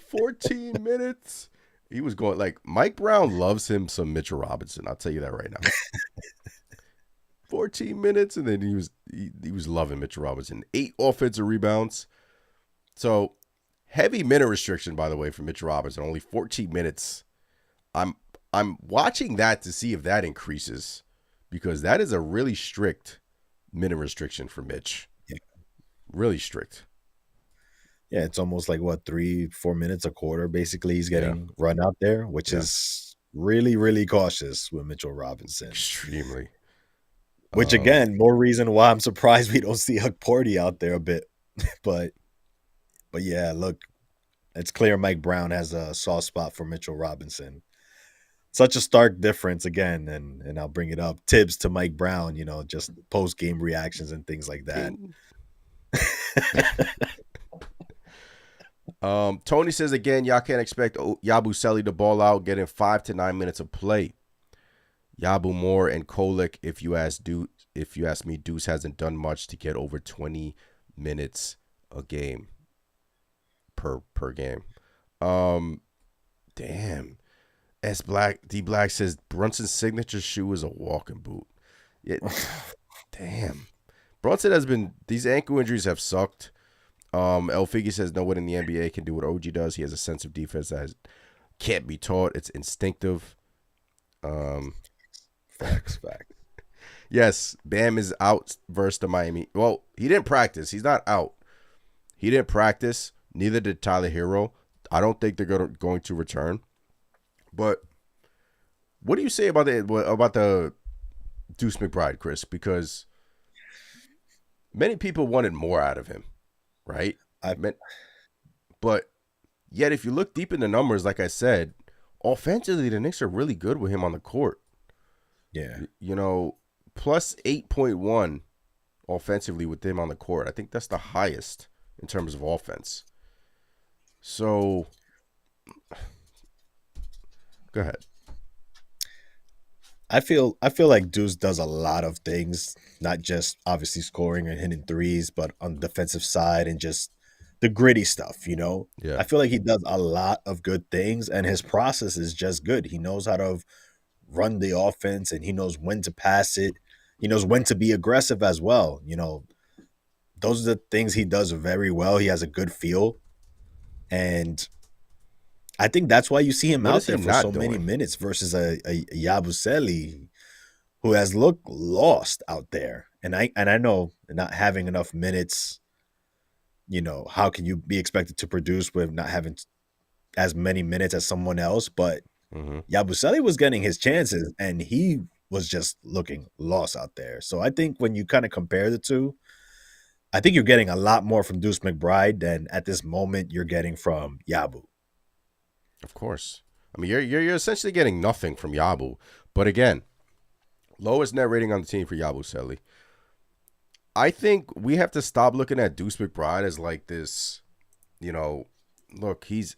14 minutes. He was going like Mike Brown loves him some Mitchell Robinson. I'll tell you that right now. 14 minutes, and then he was loving Mitchell Robinson. 8 offensive rebounds. So heavy minute restriction, by the way, for Mitchell Robinson. Only 14 minutes. I'm watching that to see if that increases, because that is a really strict minute restriction for Mitch. Yeah. Really strict. Yeah, it's almost like 3-4 minutes a quarter. Basically, he's getting run out there, which is really, really cautious with Mitchell Robinson. Extremely. Which again, more reason why I'm surprised we don't see Huck Porty out there a bit. but yeah, look, it's clear Mike Brown has a soft spot for Mitchell Robinson. Such a stark difference again, and I'll bring it up. Tibbs to Mike Brown, just post game reactions and things like that. Tony says again, y'all can't expect Yabusele to ball out, getting 5 to 9 minutes of play. Yabu Moore and Kolek, if you ask me, Deuce hasn't done much to get over 20 minutes a game per game. Damn. D Black says Brunson's signature shoe is a walking boot. Damn. Brunson has been, these ankle injuries have sucked. El Figi says no one in the NBA can do what OG does. He has a sense of defense that can't be taught. It's instinctive. Facts. Yes, Bam is out versus the Miami. Well, he didn't practice. He's not out. He didn't practice. Neither did Tyler Hero. I don't think they're going to return. But what do you say about the Deuce McBride, Chris? Because many people wanted more out of him, right? But yet, if you look deep in the numbers, like I said, offensively, the Knicks are really good with him on the court. Yeah. Plus 8.1 offensively with him on the court. I think that's the highest in terms of offense. So, go ahead. I feel like Deuce does a lot of things, not just obviously scoring and hitting threes, but on the defensive side and just the gritty stuff, Yeah. I feel like he does a lot of good things, and his process is just good. He knows how to run the offense, and he knows when to pass it. He knows when to be aggressive as well. Those are the things he does very well. He has a good feel, and I think that's why you see him What out is he there for not so many doing? minutes versus a Yabusele who has looked lost out there. And I know not having enough minutes, how can you be expected to produce with not having as many minutes as someone else? But Mm-hmm. Yabusele was getting his chances, and he was just looking lost out there. So I think when you kind of compare the two, I think you're getting a lot more from Deuce McBride than at this moment you're getting from Yabu. Of course. I mean, you're essentially getting nothing from Yabu. But again, lowest net rating on the team for Yabusele. I think we have to stop looking at Deuce McBride as like this, look, he's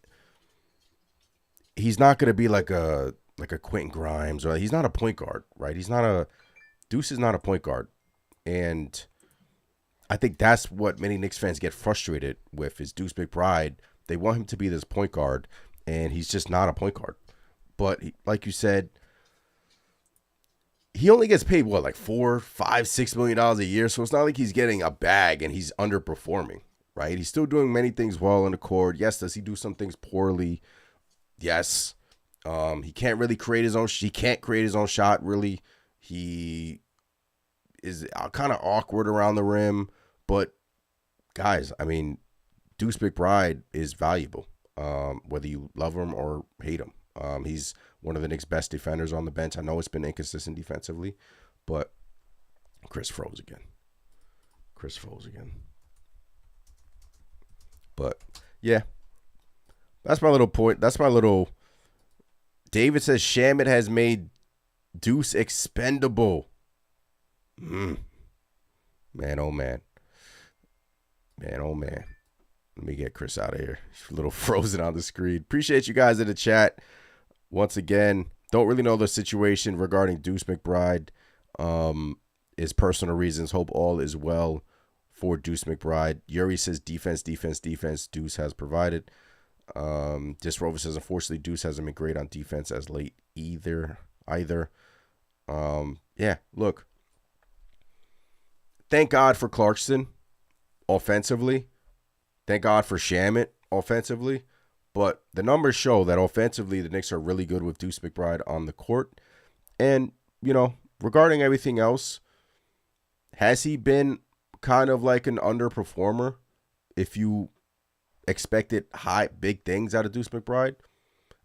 not going to be like a Quentin Grimes, or he's not a point guard, right? Deuce is not a point guard. And I think that's what many Knicks fans get frustrated with is Deuce McBride. They want him to be this point guard, and he's just not a point guard. But like you said, he only gets paid like $4, $5, $6 million a year. So it's not like he's getting a bag and he's underperforming, right? He's still doing many things well on the court. Yes, does he do some things poorly? Yes. He can't really create his own. He can't create his own shot. Really, he is kind of awkward around the rim. But guys, I mean, Deuce McBride is valuable, whether you love him or hate him. He's one of the Knicks' best defenders on the bench. I know it's been inconsistent defensively, but Chris froze again. But yeah, that's my little point. That's my little. David says Shamit has made Deuce expendable. Man, oh man. Man, oh man. Let me get Chris out of here. He's a little frozen on the screen. Appreciate you guys in the chat. Once again, don't really know the situation regarding Deuce McBride. His personal reasons. Hope all is well for Deuce McBride. Yuri says defense. Deuce has provided. Disrover says, unfortunately, Deuce hasn't been great on defense as late either. Yeah, look. Thank God for Clarkson offensively. Thank God for Shamit offensively. But the numbers show that offensively, the Knicks are really good with Deuce McBride on the court. And, regarding everything else, has he been kind of like an underperformer if you expected big things out of Deuce McBride?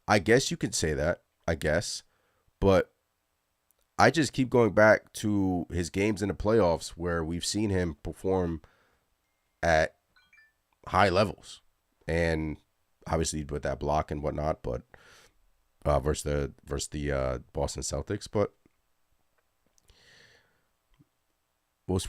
I guess you could say that, But I just keep going back to his games in the playoffs where we've seen him perform at high levels. And obviously with that block and whatnot, but versus the Boston Celtics, but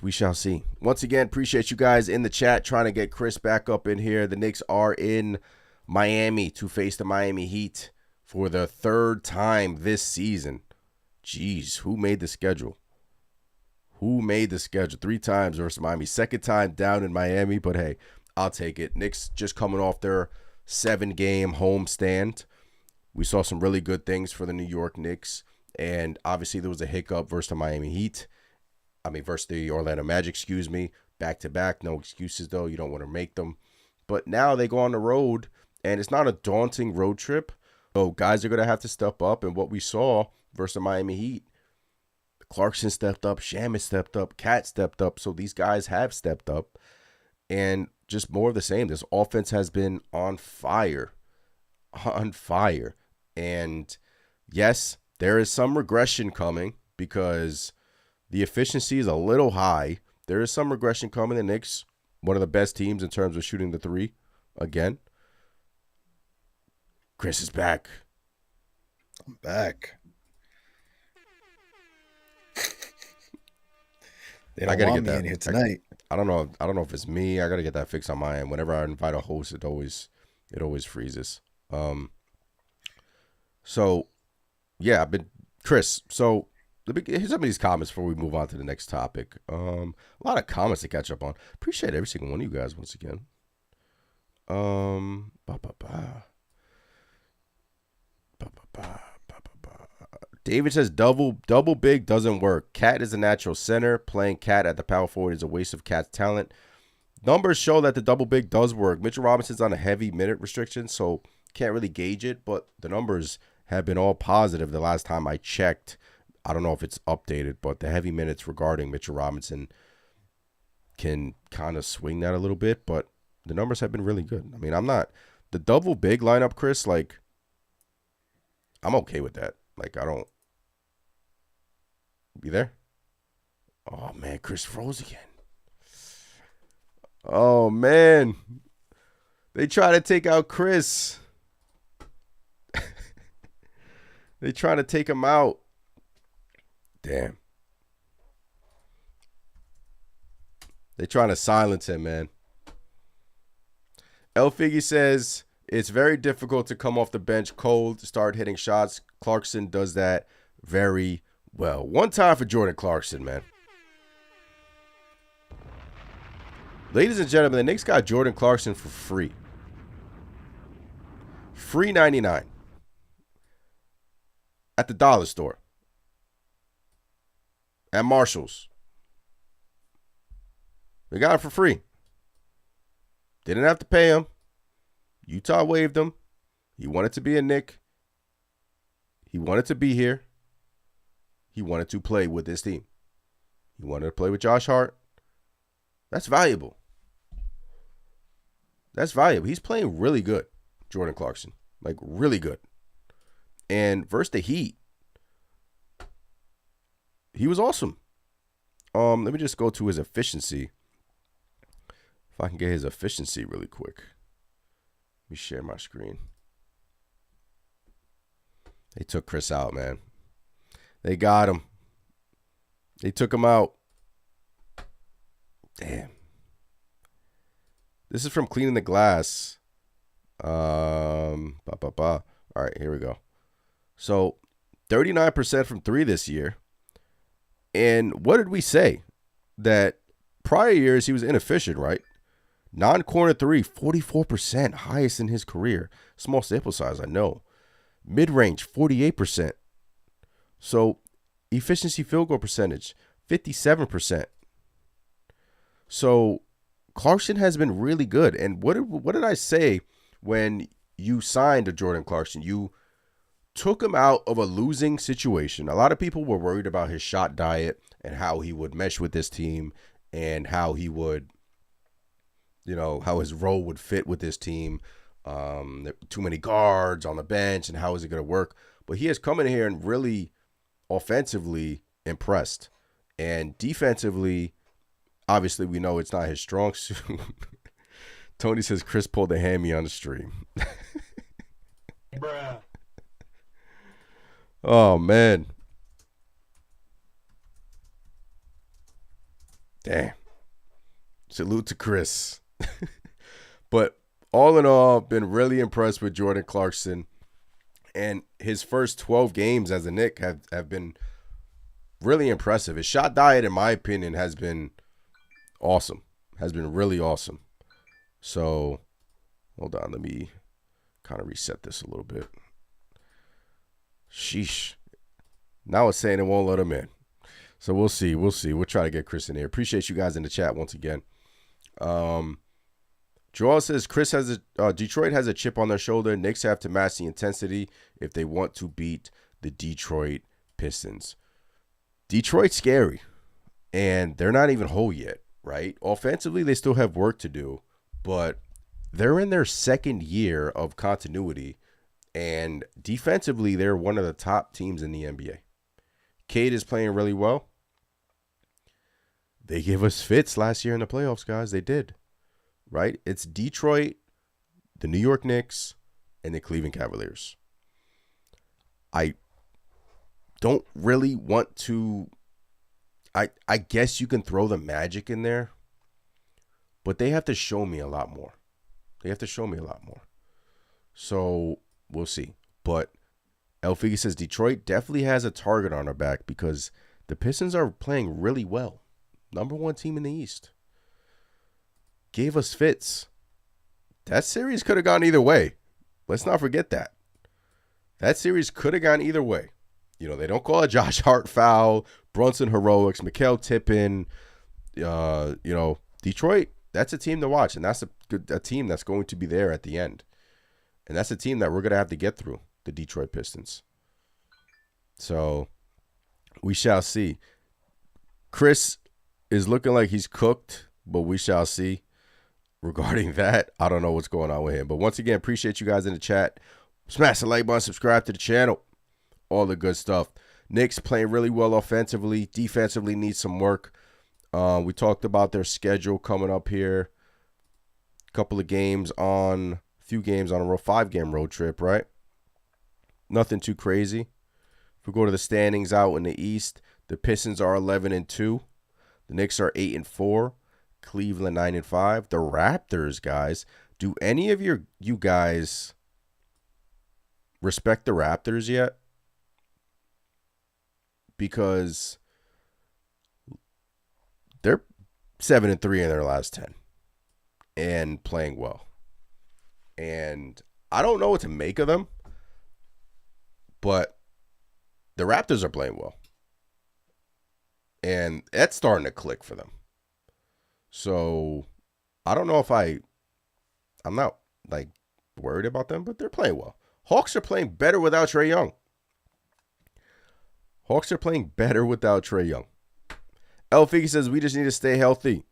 we shall see. Once again, appreciate you guys in the chat trying to get Chris back up in here. The Knicks are in Miami to face the Miami Heat for the third time this season. Jeez, who made the schedule? 3 times versus Miami. Second time down in Miami, but hey, I'll take it. Knicks just coming off their 7-game home stand. We saw some really good things for the New York Knicks, and obviously there was a hiccup versus the Miami Heat. versus the Orlando Magic, excuse me, back-to-back. No excuses, though. You don't want to make them. But now they go on the road, and it's not a daunting road trip. So guys are going to have to step up. And what we saw versus the Miami Heat, Clarkson stepped up, Shamet stepped up, Cat stepped up. So these guys have stepped up. And just more of the same. This offense has been on fire. On fire. And yes, there is some regression coming because the efficiency is a little high. There is some regression coming. The Knicks, one of the best teams in terms of shooting the three. Again, Chris is back. I'm back. They don't want me in here tonight. I don't know. I don't know if it's me. I gotta get that fixed on my end. Whenever I invite a host, it always freezes. So yeah, I've been Chris. So here's some of these comments before we move on to the next topic. A lot of comments to catch up on. Appreciate every single one of you guys once again. David says double big doesn't work. Cat is a natural center. Playing Cat at the power forward is a waste of Cat's talent. Numbers show that the double big does work. Mitchell Robinson's on a heavy minute restriction, so can't really gauge it, but the numbers have been all positive the last time I checked. I don't know if it's updated, but the heavy minutes regarding Mitchell Robinson can kind of swing that a little bit, but the numbers have been really good. I mean, I'm not – the double big lineup, Chris, like, I'm okay with that. Like, I don't – be there? Oh, man, Chris froze again. Oh, man. They try to take out Chris. They try to take him out. Damn. They trying to silence him, man. El Figgy says, it's very difficult to come off the bench cold to start hitting shots. Clarkson does that very well. One time for Jordan Clarkson, man. Ladies and gentlemen, the Knicks got Jordan Clarkson for free. Free 99 at the dollar store, at Marshall's. They got him for free. Didn't have to pay him. Utah waived him. He wanted to be a Knick. He wanted to be here. He wanted to play with this team. He wanted to play with Josh Hart. That's valuable. That's valuable. He's playing really good, Jordan Clarkson. Like, really good. And versus the Heat, he was awesome. Let me just go to his efficiency. If I can get his efficiency really quick. Let me share my screen. They took Chris out, man. They got him. They took him out. Damn. This is from Cleaning the Glass. All right, here we go. So 39% from three this year. And what did we say? That prior years he was inefficient, right? Non-corner three, 44%, highest in his career. Small sample size, I know. Mid-range, 48%. So efficiency field goal percentage, 57%. So Clarkson has been really good. And what did I say when you signed a Jordan Clarkson? You took him out of a losing situation. A lot of people were worried about his shot diet and how he would mesh with this team and how he would, how his role would fit with this team. Too many guards on the bench and how is it going to work? But he has come in here and really offensively impressed. And defensively, obviously we know it's not his strong suit. Tony says Chris pulled a hammy on the stream. Bruh. Oh, man. Damn. Salute to Chris. But all in all, been really impressed with Jordan Clarkson. And his first 12 games as a Knick have been really impressive. His shot diet, in my opinion, has been awesome. Has been really awesome. So, hold on. Let me kind of reset this a little bit. Sheesh. Now it's saying it won't let him in. So we'll see. We'll see. We'll try to get Chris in here. Appreciate you guys in the chat once again. Joel says Detroit has a chip on their shoulder. Knicks have to match the intensity if they want to beat the Detroit Pistons. Detroit's scary, and they're not even whole yet, right? Offensively, they still have work to do, but they're in their second year of continuity, and defensively, they're one of the top teams in the NBA. Cade is playing really well. They gave us fits last year in the playoffs, guys. They did, right? It's Detroit, the New York Knicks, and the Cleveland Cavaliers. I don't really want to. I guess you can throw the Magic in there, but they have to show me a lot more. So we'll see. But El Figi says Detroit definitely has a target on their back because the Pistons are playing really well. Number 1 team in the East. Gave us fits. That series could have gone either way. Let's not forget that. That series could have gone either way. You know, they don't call a Josh Hart foul, Brunson heroics, Mikal Tippin. Detroit, that's a team to watch, and that's a team that's going to be there at the end. And that's a team that we're going to have to get through, the Detroit Pistons. So we shall see. Chris is looking like he's cooked, but we shall see regarding that. I don't know what's going on with him. But once again, appreciate you guys in the chat. Smash the like button, subscribe to the channel. All the good stuff. Knicks playing really well offensively. Defensively needs some work. We talked about their schedule coming up here. A few games on a road, 5-game road trip, right? Nothing too crazy. If we go to the standings out in the East, the Pistons are 11-2. The Knicks are 8-4. Cleveland 9-5. The Raptors, guys. Do any of you guys respect the Raptors yet? Because they're 7-3 in their last 10 and playing well. And I don't know what to make of them, but the Raptors are playing well. And that's starting to click for them. So I don't know if I'm not like worried about them, but they're playing well. Hawks are playing better without Trae Young. El Figi says we just need to stay healthy.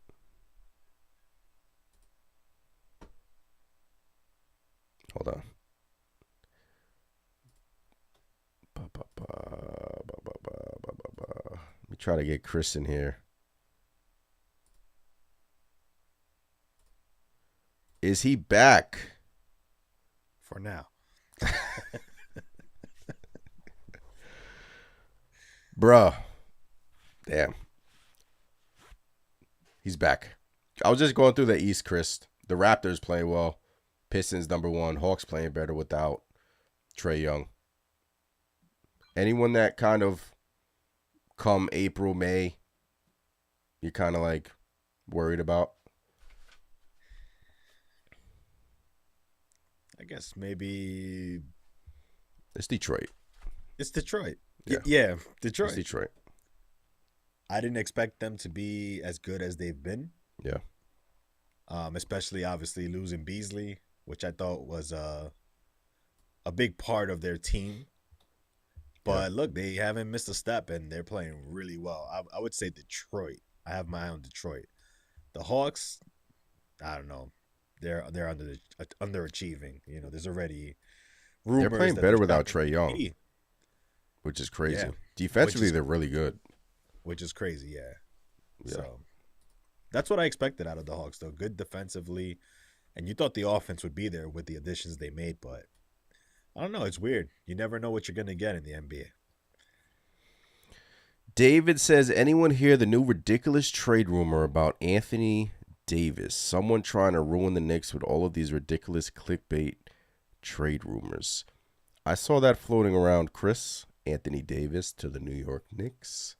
Hold on. Let me try to get Chris in here. Is he back? For now. Bruh. Damn. He's back. I was just going through the East, Chris. The Raptors playing well. Pistons number 1. Hawks playing better without Trae Young. Anyone that kind of come April, May, you're kind of like worried about? I guess maybe It's Detroit. it's Detroit. Yeah. Yeah, Detroit. It's Detroit. I didn't expect them to be as good as they've been. Yeah. Especially obviously losing Beasley, which I thought was a big part of their team. But look, they haven't missed a step, and they're playing really well. I would say Detroit. I have my eye on Detroit. The Hawks, I don't know. They're underachieving. You know, there's already rumors. They're playing that better they're without not gonna Trae Young, be, which is crazy. Yeah. Defensively, they're really good. which is crazy. Yeah. Yeah. So that's what I expected out of the Hawks, though. Good defensively, and you thought the offense would be there with the additions they made, but I don't know. It's weird. You never know what you're gonna get in the NBA. David says, anyone hear the new ridiculous trade rumor about Anthony Davis? Someone trying to ruin the Knicks with all of these ridiculous clickbait trade rumors. I saw that floating around, Chris. Anthony Davis to the New York Knicks.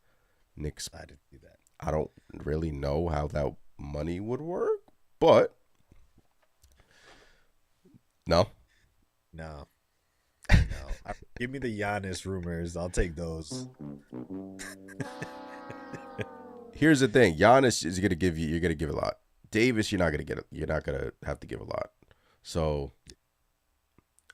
I didn't see that. I don't really know how that money would work, but no. No. Give me the Giannis rumors. I'll take those. Here's the thing: Giannis is gonna give you. You're gonna give a lot. Davis, you're not gonna get. You're not gonna have to give a lot. So,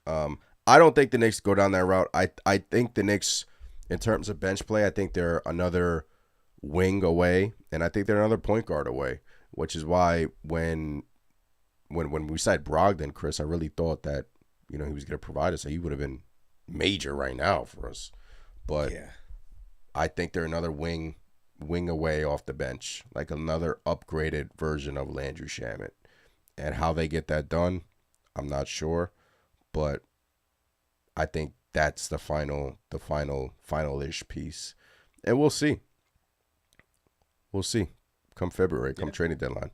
I don't think the Knicks go down that route. I think the Knicks, in terms of bench play, I think they're another wing away, and I think they're another point guard away. Which is why when we signed Brogdon, Chris, I really thought that he was gonna provide us. So he would have been major right now for us. But Yeah. I think they're another wing away off the bench, like another upgraded version of Landry Shamet. And how they get that done, I'm not sure, but I think that's the final-ish piece. And we'll see. We'll see. Come February, come trading deadline.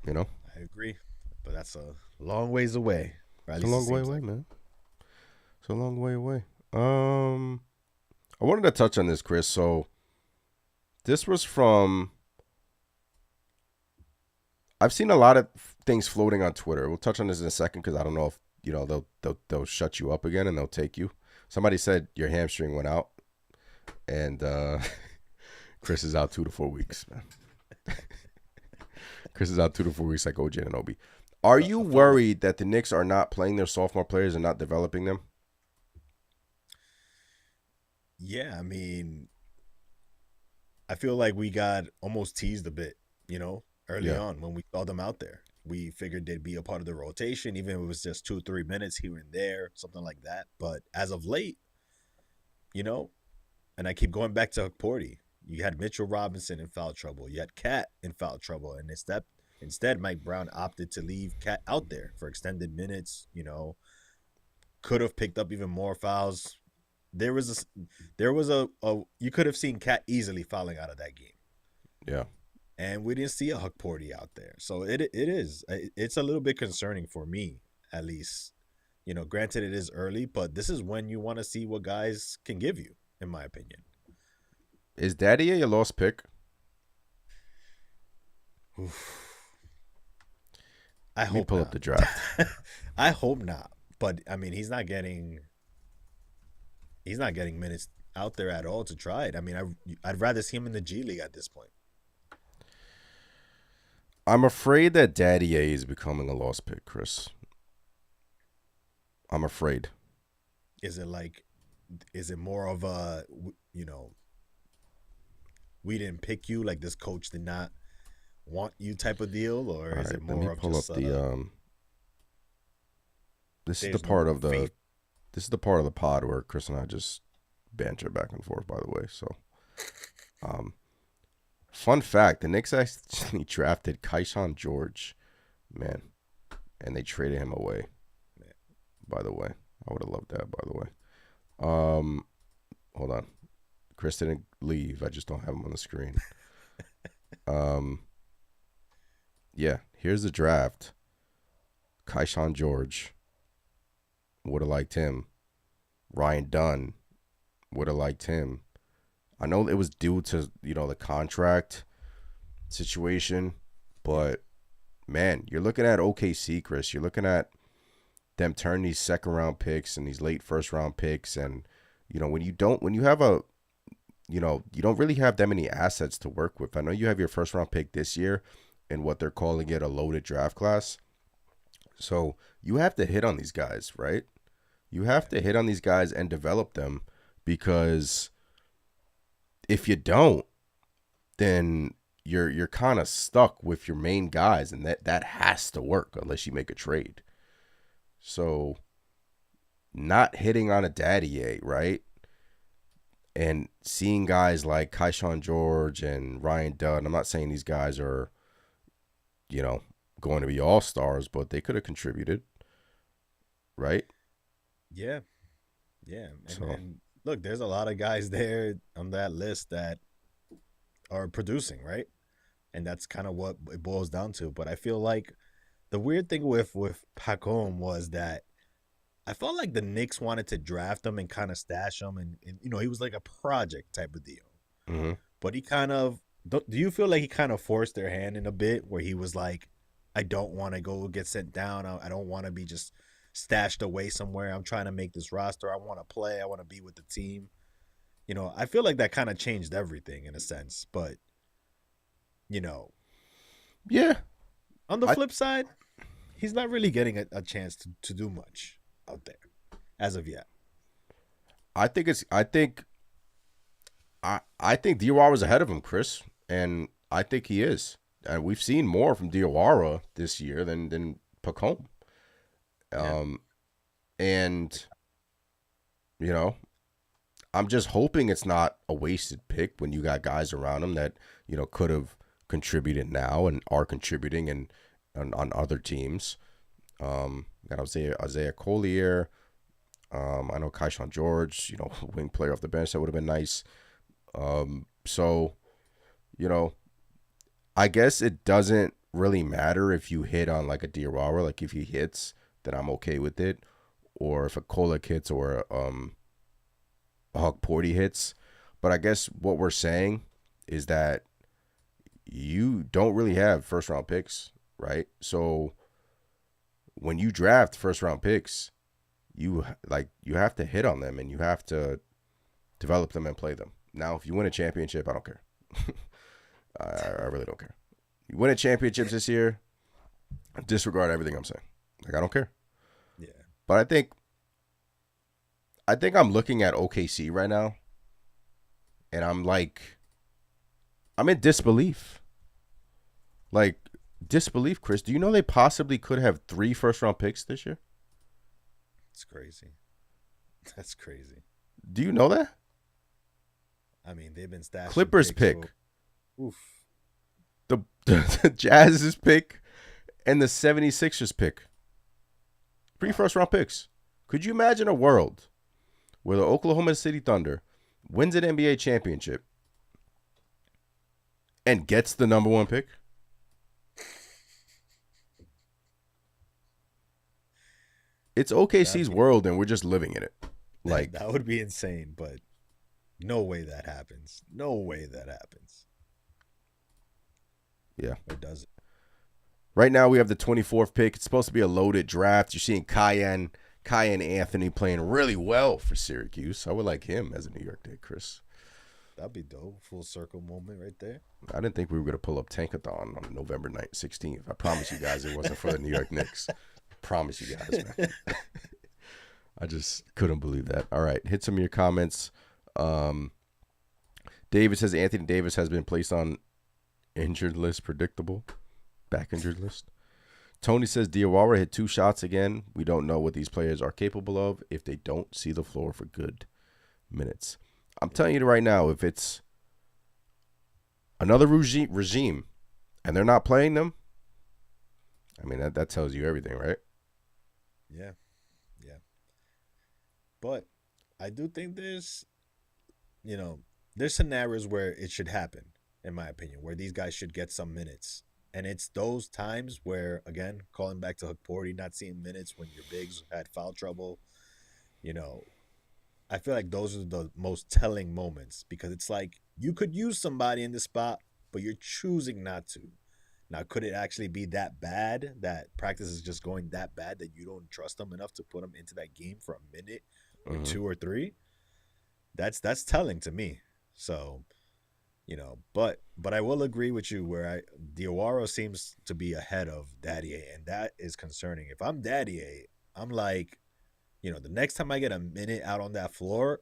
I agree, but that's a long ways away. It's a long way away, man. It's a long way away. I wanted to touch on this, Chris. So this was from. I've seen a lot of things floating on Twitter. We'll touch on this in a second because I don't know if they'll shut you up again and they'll take you. Somebody said your hamstring went out, and Chris is out 2 to 4 weeks, man. Chris is out 2 to 4 weeks like OJ Anunoby. Are you worried that the Knicks are not playing their sophomore players and not developing them? Yeah, I mean, I feel like we got almost teased a bit, early on when we saw them out there. We figured they'd be a part of the rotation, even if it was just 2 or 3 minutes here and there, something like that. But as of late, and I keep going back to Porty, you had Mitchell Robinson in foul trouble. You had Cat in foul trouble. And instead, Mike Brown opted to leave Cat out there for extended minutes, could have picked up even more fouls. There was you could have seen Cat easily fouling out of that game. Yeah. And we didn't see a Huck Porty out there. So it's a little bit concerning for me, at least. Granted it is early, but this is when you want to see what guys can give you, in my opinion. Is Daddy a lost pick? I Let me hope pull not. up the draft. I hope not. But I mean, he's not getting minutes out there at all to try it. I mean, I'd rather see him in the G League at this point. I'm afraid that Daddy A is becoming a lost pick, Chris. I'm afraid. Is it more of a, we didn't pick you, like this coach did not want you type of deal, or is it more of just this is the part of the pod where Chris and I just banter back and forth, by the way. So fun fact, the Knicks actually drafted Keyshawn George, man, and they traded him away. By the way, I would have loved that, by the way. Hold on. Chris didn't leave. I just don't have him on the screen. Yeah, here's the draft. Keyshawn George. Would have liked him. Ryan Dunn. Would have liked him. I know it was due to, the contract situation, but man, you're looking at OKC, Chris. You're looking at them turn these second round picks and these late first round picks, and when you don't really have that many assets to work with. I know you have your first round pick this year in what they're calling it a loaded draft class. So you have to hit on these guys, right? You have to hit on these guys and develop them, because if you don't, then you're kind of stuck with your main guys, and that has to work unless you make a trade. So not hitting on a Daddy A, right? And seeing guys like Keyshawn George and Ryan Dunn, I'm not saying these guys are, going to be all-stars, but they could have contributed, right? Yeah. And look, there's a lot of guys there on that list that are producing, right? And that's kind of what it boils down to. But I feel like the weird thing with Pacom was that I felt like the Knicks wanted to draft him and kind of stash him, and he was like a project type of deal. Mm-hmm. But he kind of, do you feel like he kind of forced their hand in a bit, where he was like, I don't want to go get sent down. I don't want to be just stashed away somewhere. I'm trying to make this roster. I want to play. I want to be with the team. I feel like that kind of changed everything in a sense. But you know, Yeah. on the I flip side, he's not really getting a chance to do much out there as of yet. I think it's I think Diawara was ahead of him, Chris, and I think he is. And we've seen more from Diawara this year than Pacome. Yeah. And you know, I'm just hoping it's not a wasted pick when you got guys around him that could have contributed now and are contributing and on other teams. Got Isaiah Collier. I know Kaishan George, wing player off the bench. That would have been nice. So, I guess it doesn't really matter if you hit on like a Diawara. Like if he hits, then I'm okay with it. Or if a Kolek hits or a Hawk Porty hits. But I guess what we're saying is that you don't really have first round picks, right? So when you draft first round picks, you have to hit on them and you have to develop them and play them. Now, if you win a championship, I don't care. I really don't care. You win a championship this year, disregard everything I'm saying. Like I don't care. Yeah. But I think I'm looking at OKC right now, and I'm in disbelief. Like disbelief, Chris. Do you know they possibly could have 3 first round picks this year? It's crazy. That's crazy. Do you know that? I mean, they've been stashing Clippers picks, pick. so- oof. The Jazz's pick and the 76ers pick. 3 first round picks. Could you imagine a world where the Oklahoma City Thunder wins an NBA championship and gets the number 1 pick? It's OKC's world and we're just living in it. Like that would be insane, but no way that happens. No way that happens. Yeah. It doesn't. Right now we have the 24th pick. It's supposed to be a loaded draft. You're seeing Cayenne Anthony playing really well for Syracuse. I would like him as a New York Knicks, Chris. That'd be dope. Full circle moment right there. I didn't think we were going to pull up Tankathon on November 16th. I promise you guys it wasn't for the New York Knicks. I promise you guys, man. I just couldn't believe that. All right, hit some of your comments. David says Anthony Davis has been placed on injured list, predictable. Back injured list. Tony says Diawara hit 2 shots again. We don't know what these players are capable of if they don't see the floor for good minutes. I'm telling you right now, if it's another regime and they're not playing them, I mean, that tells you everything, right? Yeah. Yeah. But I do think there's scenarios where it should happen, in my opinion, where these guys should get some minutes. And it's those times where, again, calling back to Hook Porty, not seeing minutes when your bigs had foul trouble, I feel like those are the most telling moments because it's like you could use somebody in the spot, but you're choosing not to. Now, could it actually be that bad that practice is just going that bad that you don't trust them enough to put them into that game for a minute or 2 or 3? That's telling to me. So, but I will agree with you where Diawara seems to be ahead of Daddy, and that is concerning. If I'm Daddy, I'm like, the next time I get a minute out on that floor,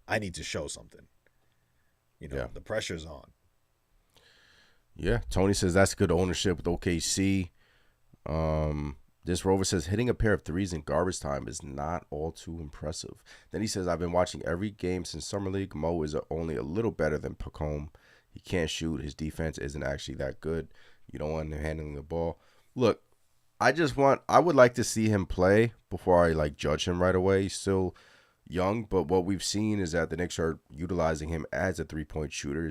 I need to show something. The pressure's on. Yeah, Tony says that's good ownership with OKC. This Rover says hitting a pair of threes in garbage time is not all too impressive. Then he says, I've been watching every game since Summer League. Mo is only a little better than Pacome. He can't shoot. His defense isn't actually that good. You don't want him handling the ball. Look, I would like to see him play before I judge him right away. He's still young, but what we've seen is that the Knicks are utilizing him as a 3-point shooter.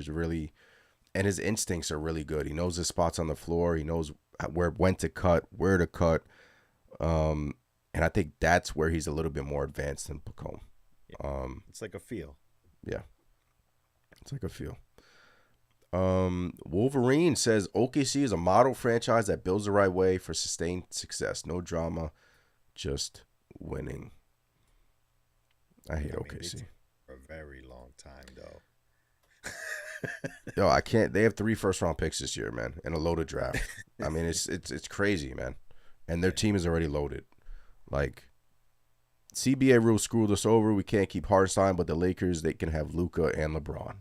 And his instincts are really good. He knows his spots on the floor. He knows when to cut, where to cut. And I think that's where he's a little bit more advanced than Pacome. It's like a feel. Yeah. It's like a feel. Wolverine says OKC is a model franchise that builds the right way for sustained success. No drama, just winning. I hate OKC. For a very long time, though. Yo, I can't. They have 3 first-round picks this year, man, and a loaded draft. I mean, it's crazy, man. And their team is already loaded. Like, CBA rules screwed us over. We can't keep Hartenstein, but the Lakers, they can have Luka and LeBron.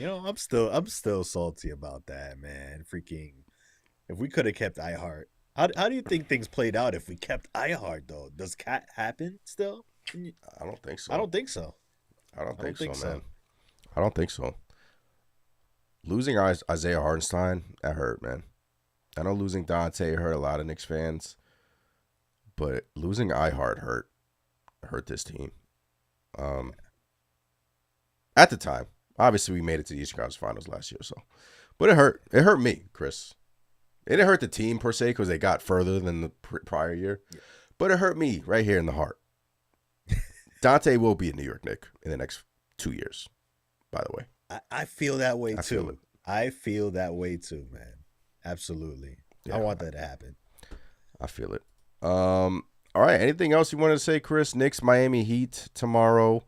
I'm still salty about that, man. Freaking, if we could have kept iHeart, how do you think things played out if we kept iHeart though? Does Cat happen still? I don't think so. I don't think so. I don't think think so, so. man. I don't think so. Losing Isaiah Hartenstein, that hurt, man. I know losing Dante hurt a lot of Knicks fans, but losing iHeart hurt this team. At the time, obviously we made it to the Eastern Conference Finals last year, so, but it hurt. It hurt me, Chris. It didn't hurt the team per se because they got further than the prior year, but it hurt me right here in the heart. Dante will be a New York Knick in the next 2 years, by the way. I feel that way I feel too. it. I feel that way too, man. Absolutely. Yeah. I want that to happen. I feel it. All right. Anything else you wanted to say, Chris? Knicks, Miami Heat tomorrow.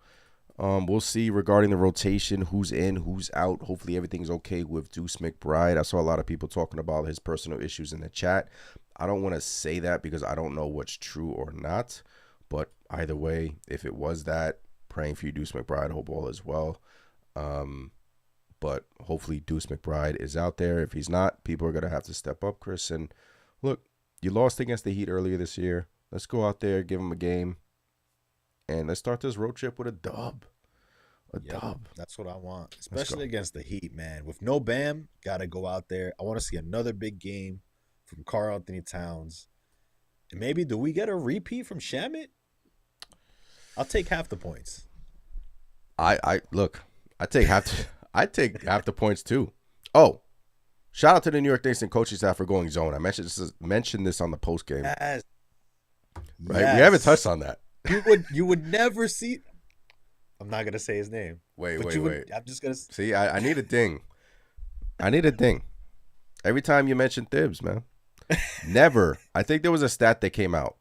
We'll see regarding the rotation, who's in, who's out. Hopefully everything's okay with Deuce McBride. I saw a lot of people talking about his personal issues in the chat. I don't want to say that because I don't know what's true or not. But either way, if it was that, praying for you, Deuce McBride. Hope all is well. But hopefully Deuce McBride is out there. If he's not, people are going to have to step up, Chris. And look, you lost against the Heat earlier this year. Let's go out there, give them a game, and let's start this road trip with a dub. A dub. That's what I want, especially against the Heat, man. With no Bam, got to go out there. I want to see another big game from Karl Anthony Towns. And maybe, do we get a repeat from Shamet? I'll take half the points. I take half the points too. Oh, shout out to the New York Knicks and coaching staff for going zone. I mentioned this on the post game. Yes. Right? Yes. We haven't touched on that. You would never see. I'm not gonna say his name. Wait. I'm just gonna See, I need a ding. I need a ding. Every time you mention Thibs, man. Never. I think there was a stat that came out.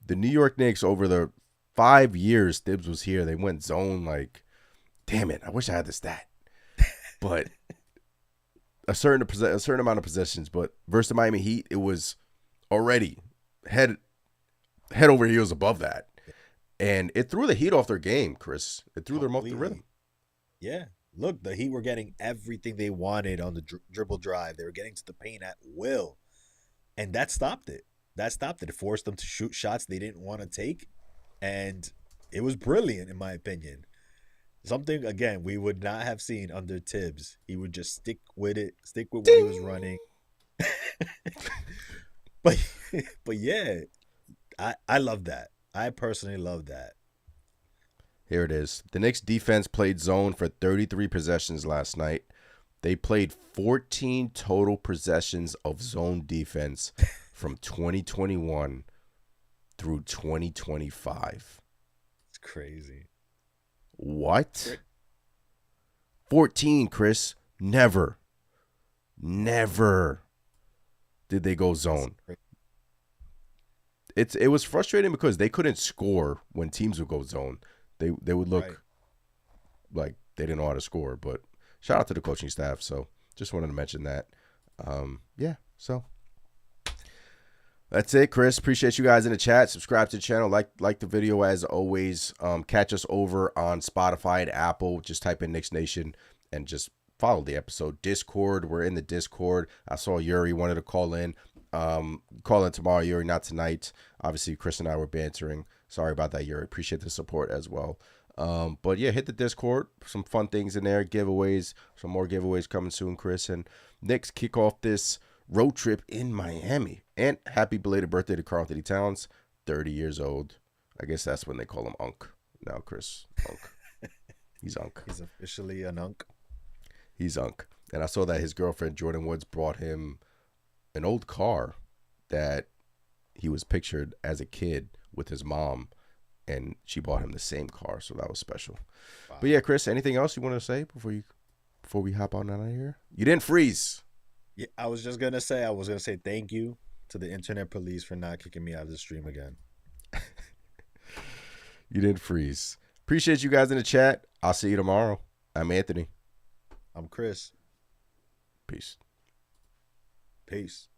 The New York Knicks, over the 5 years Thibs was here, they went zone like, damn it, I wish I had the stat. But a certain amount of possessions, but versus the Miami Heat, it was already head over heels above that. And it threw the Heat off their game, Chris. It threw them off the rhythm. Yeah. Look, the Heat were getting everything they wanted on the dribble drive. They were getting to the paint at will. And that stopped it. It forced them to shoot shots they didn't want to take. And it was brilliant, in my opinion. Something, again, we would not have seen under Tibbs. He would just stick with what he was running. But yeah, I love that. I personally love that. Here it is. The Knicks defense played zone for 33 possessions last night. They played 14 total possessions of zone defense from 2021 through 2025. It's crazy. What? 14, Chris. Never did they go zone. It was frustrating because they couldn't score when teams would go zone. They would look like they didn't know how to score. But shout out to the coaching staff. So just wanted to mention that. So that's it, Chris. Appreciate you guys in the chat. Subscribe to the channel. Like the video as always. Catch us over on Spotify and Apple. Just type in Knicks Nation and just follow the episode. Discord. We're in the Discord. I saw Yuri wanted to call in. Call in tomorrow, Yuri, not tonight. Obviously, Chris and I were bantering. Sorry about that, Yuri. Appreciate the support as well. But yeah, hit the Discord. Some fun things in there. Giveaways. Some more giveaways coming soon, Chris. And Knicks kick off this road trip in Miami. And happy belated birthday to Karl Anthony Towns, 30 years old. I guess that's when they call him Unk. Now, Chris, Unk. He's Unk. He's officially an Unk. He's Unk. And I saw that his girlfriend, Jordan Woods, brought him an old car that he was pictured as a kid with his mom, and she bought him the same car, so that was special. Wow. But yeah, Chris, anything else you want to say before we hop on out of here? You didn't freeze. Yeah, I was gonna say thank you to the internet police for not kicking me out of the stream again. You didn't freeze. Appreciate you guys in the chat. I'll see you tomorrow. I'm Anthony. I'm Chris. Peace. Peace.